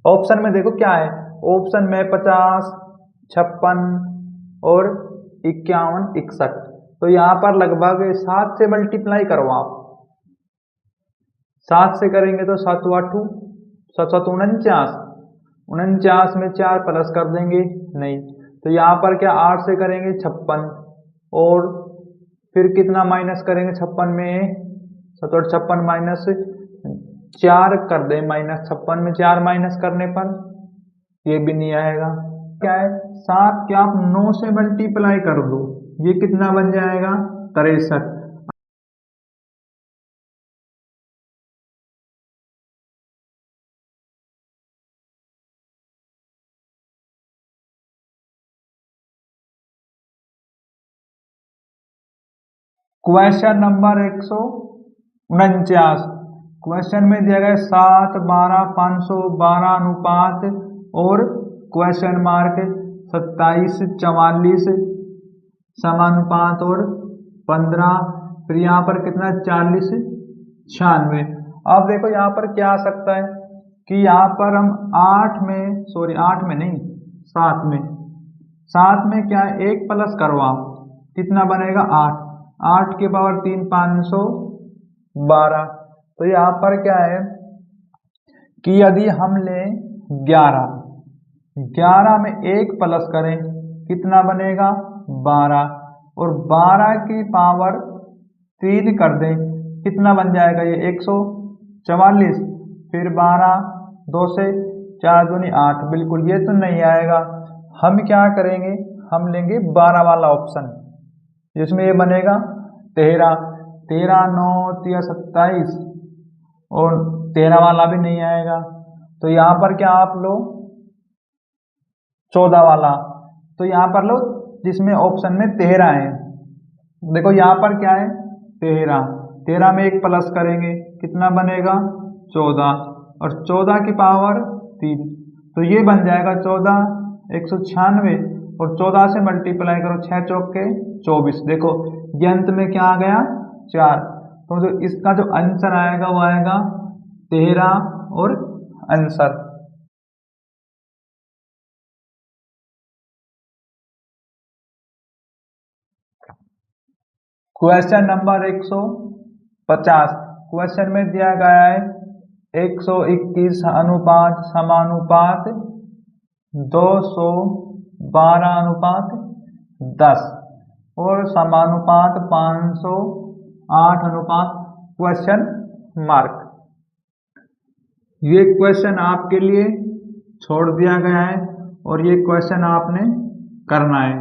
ऑप्शन में देखो क्या है, ऑप्शन में 50 56 और 51 61। तो यहाँ पर लगभग 7 से मल्टीप्लाई करो आप। 7 से करेंगे तो 7 8 7 7 49, 49 में 4 प्लस कर देंगे नहीं, तो यहाँ पर क्या 8 से करेंगे 56 और फिर कितना माइनस करेंगे 56 में 7 और 56 माइनस 4 कर दें, माइनस 56 में 4 माइनस करने पर ये भी नहीं आएगा। क्या है 7 क्या आप 9 से मल्टीप्लाई कर दो ये कितना बन जाएगा 63। Question number 149। क्वेश्चन में दिया गया 7 12 512 अनुपात और क्वेश्चन मार्क 27 44 समानुपात और 15। फिर यहाँ पर कितना 40 96। अब देखो यहाँ पर क्या आ सकता है कि यहाँ पर हम 8 में नहीं 7 में क्या है 1 प्लस करो आप कितना बनेगा 8। 8 की पावर 3 512। तो यहाँ पर क्या है कि यदि हम लें 11 में 1 प्लस करें कितना बनेगा 12 और 12 की पावर 3 कर दें कितना बन जाएगा ये 144। फिर 12 2 से 4 दूनी 8। बिल्कुल ये तो नहीं आएगा, हम क्या करेंगे हम लेंगे 12 वाला ऑप्शन जिसमें ये बनेगा 13 13 9 3 27 और 13 वाला भी नहीं आएगा। तो यहाँ पर क्या आप लो 14 वाला, तो यहाँ पर लो जिसमें ऑप्शन में 13 है। देखो यहाँ पर क्या है 13 13 में 1 प्लस करेंगे कितना बनेगा 14 और 14 की पावर 3, तो ये बन जाएगा 14 196 और 14 से मल्टीप्लाई करो 6 चौके 24। देखो ये अंत में क्या आ गया 4, तो जो इसका जो आंसर आएगा वो आएगा 13 और आंसर। Question number 150। क्वेश्चन में दिया गया है 121 अनुपात समानुपात 212 अनुपात 10 और समानुपात 508 अनुपात क्वेश्चन मार्क। ये क्वेश्चन आपके लिए छोड़ दिया गया है और ये क्वेश्चन आपने करना है।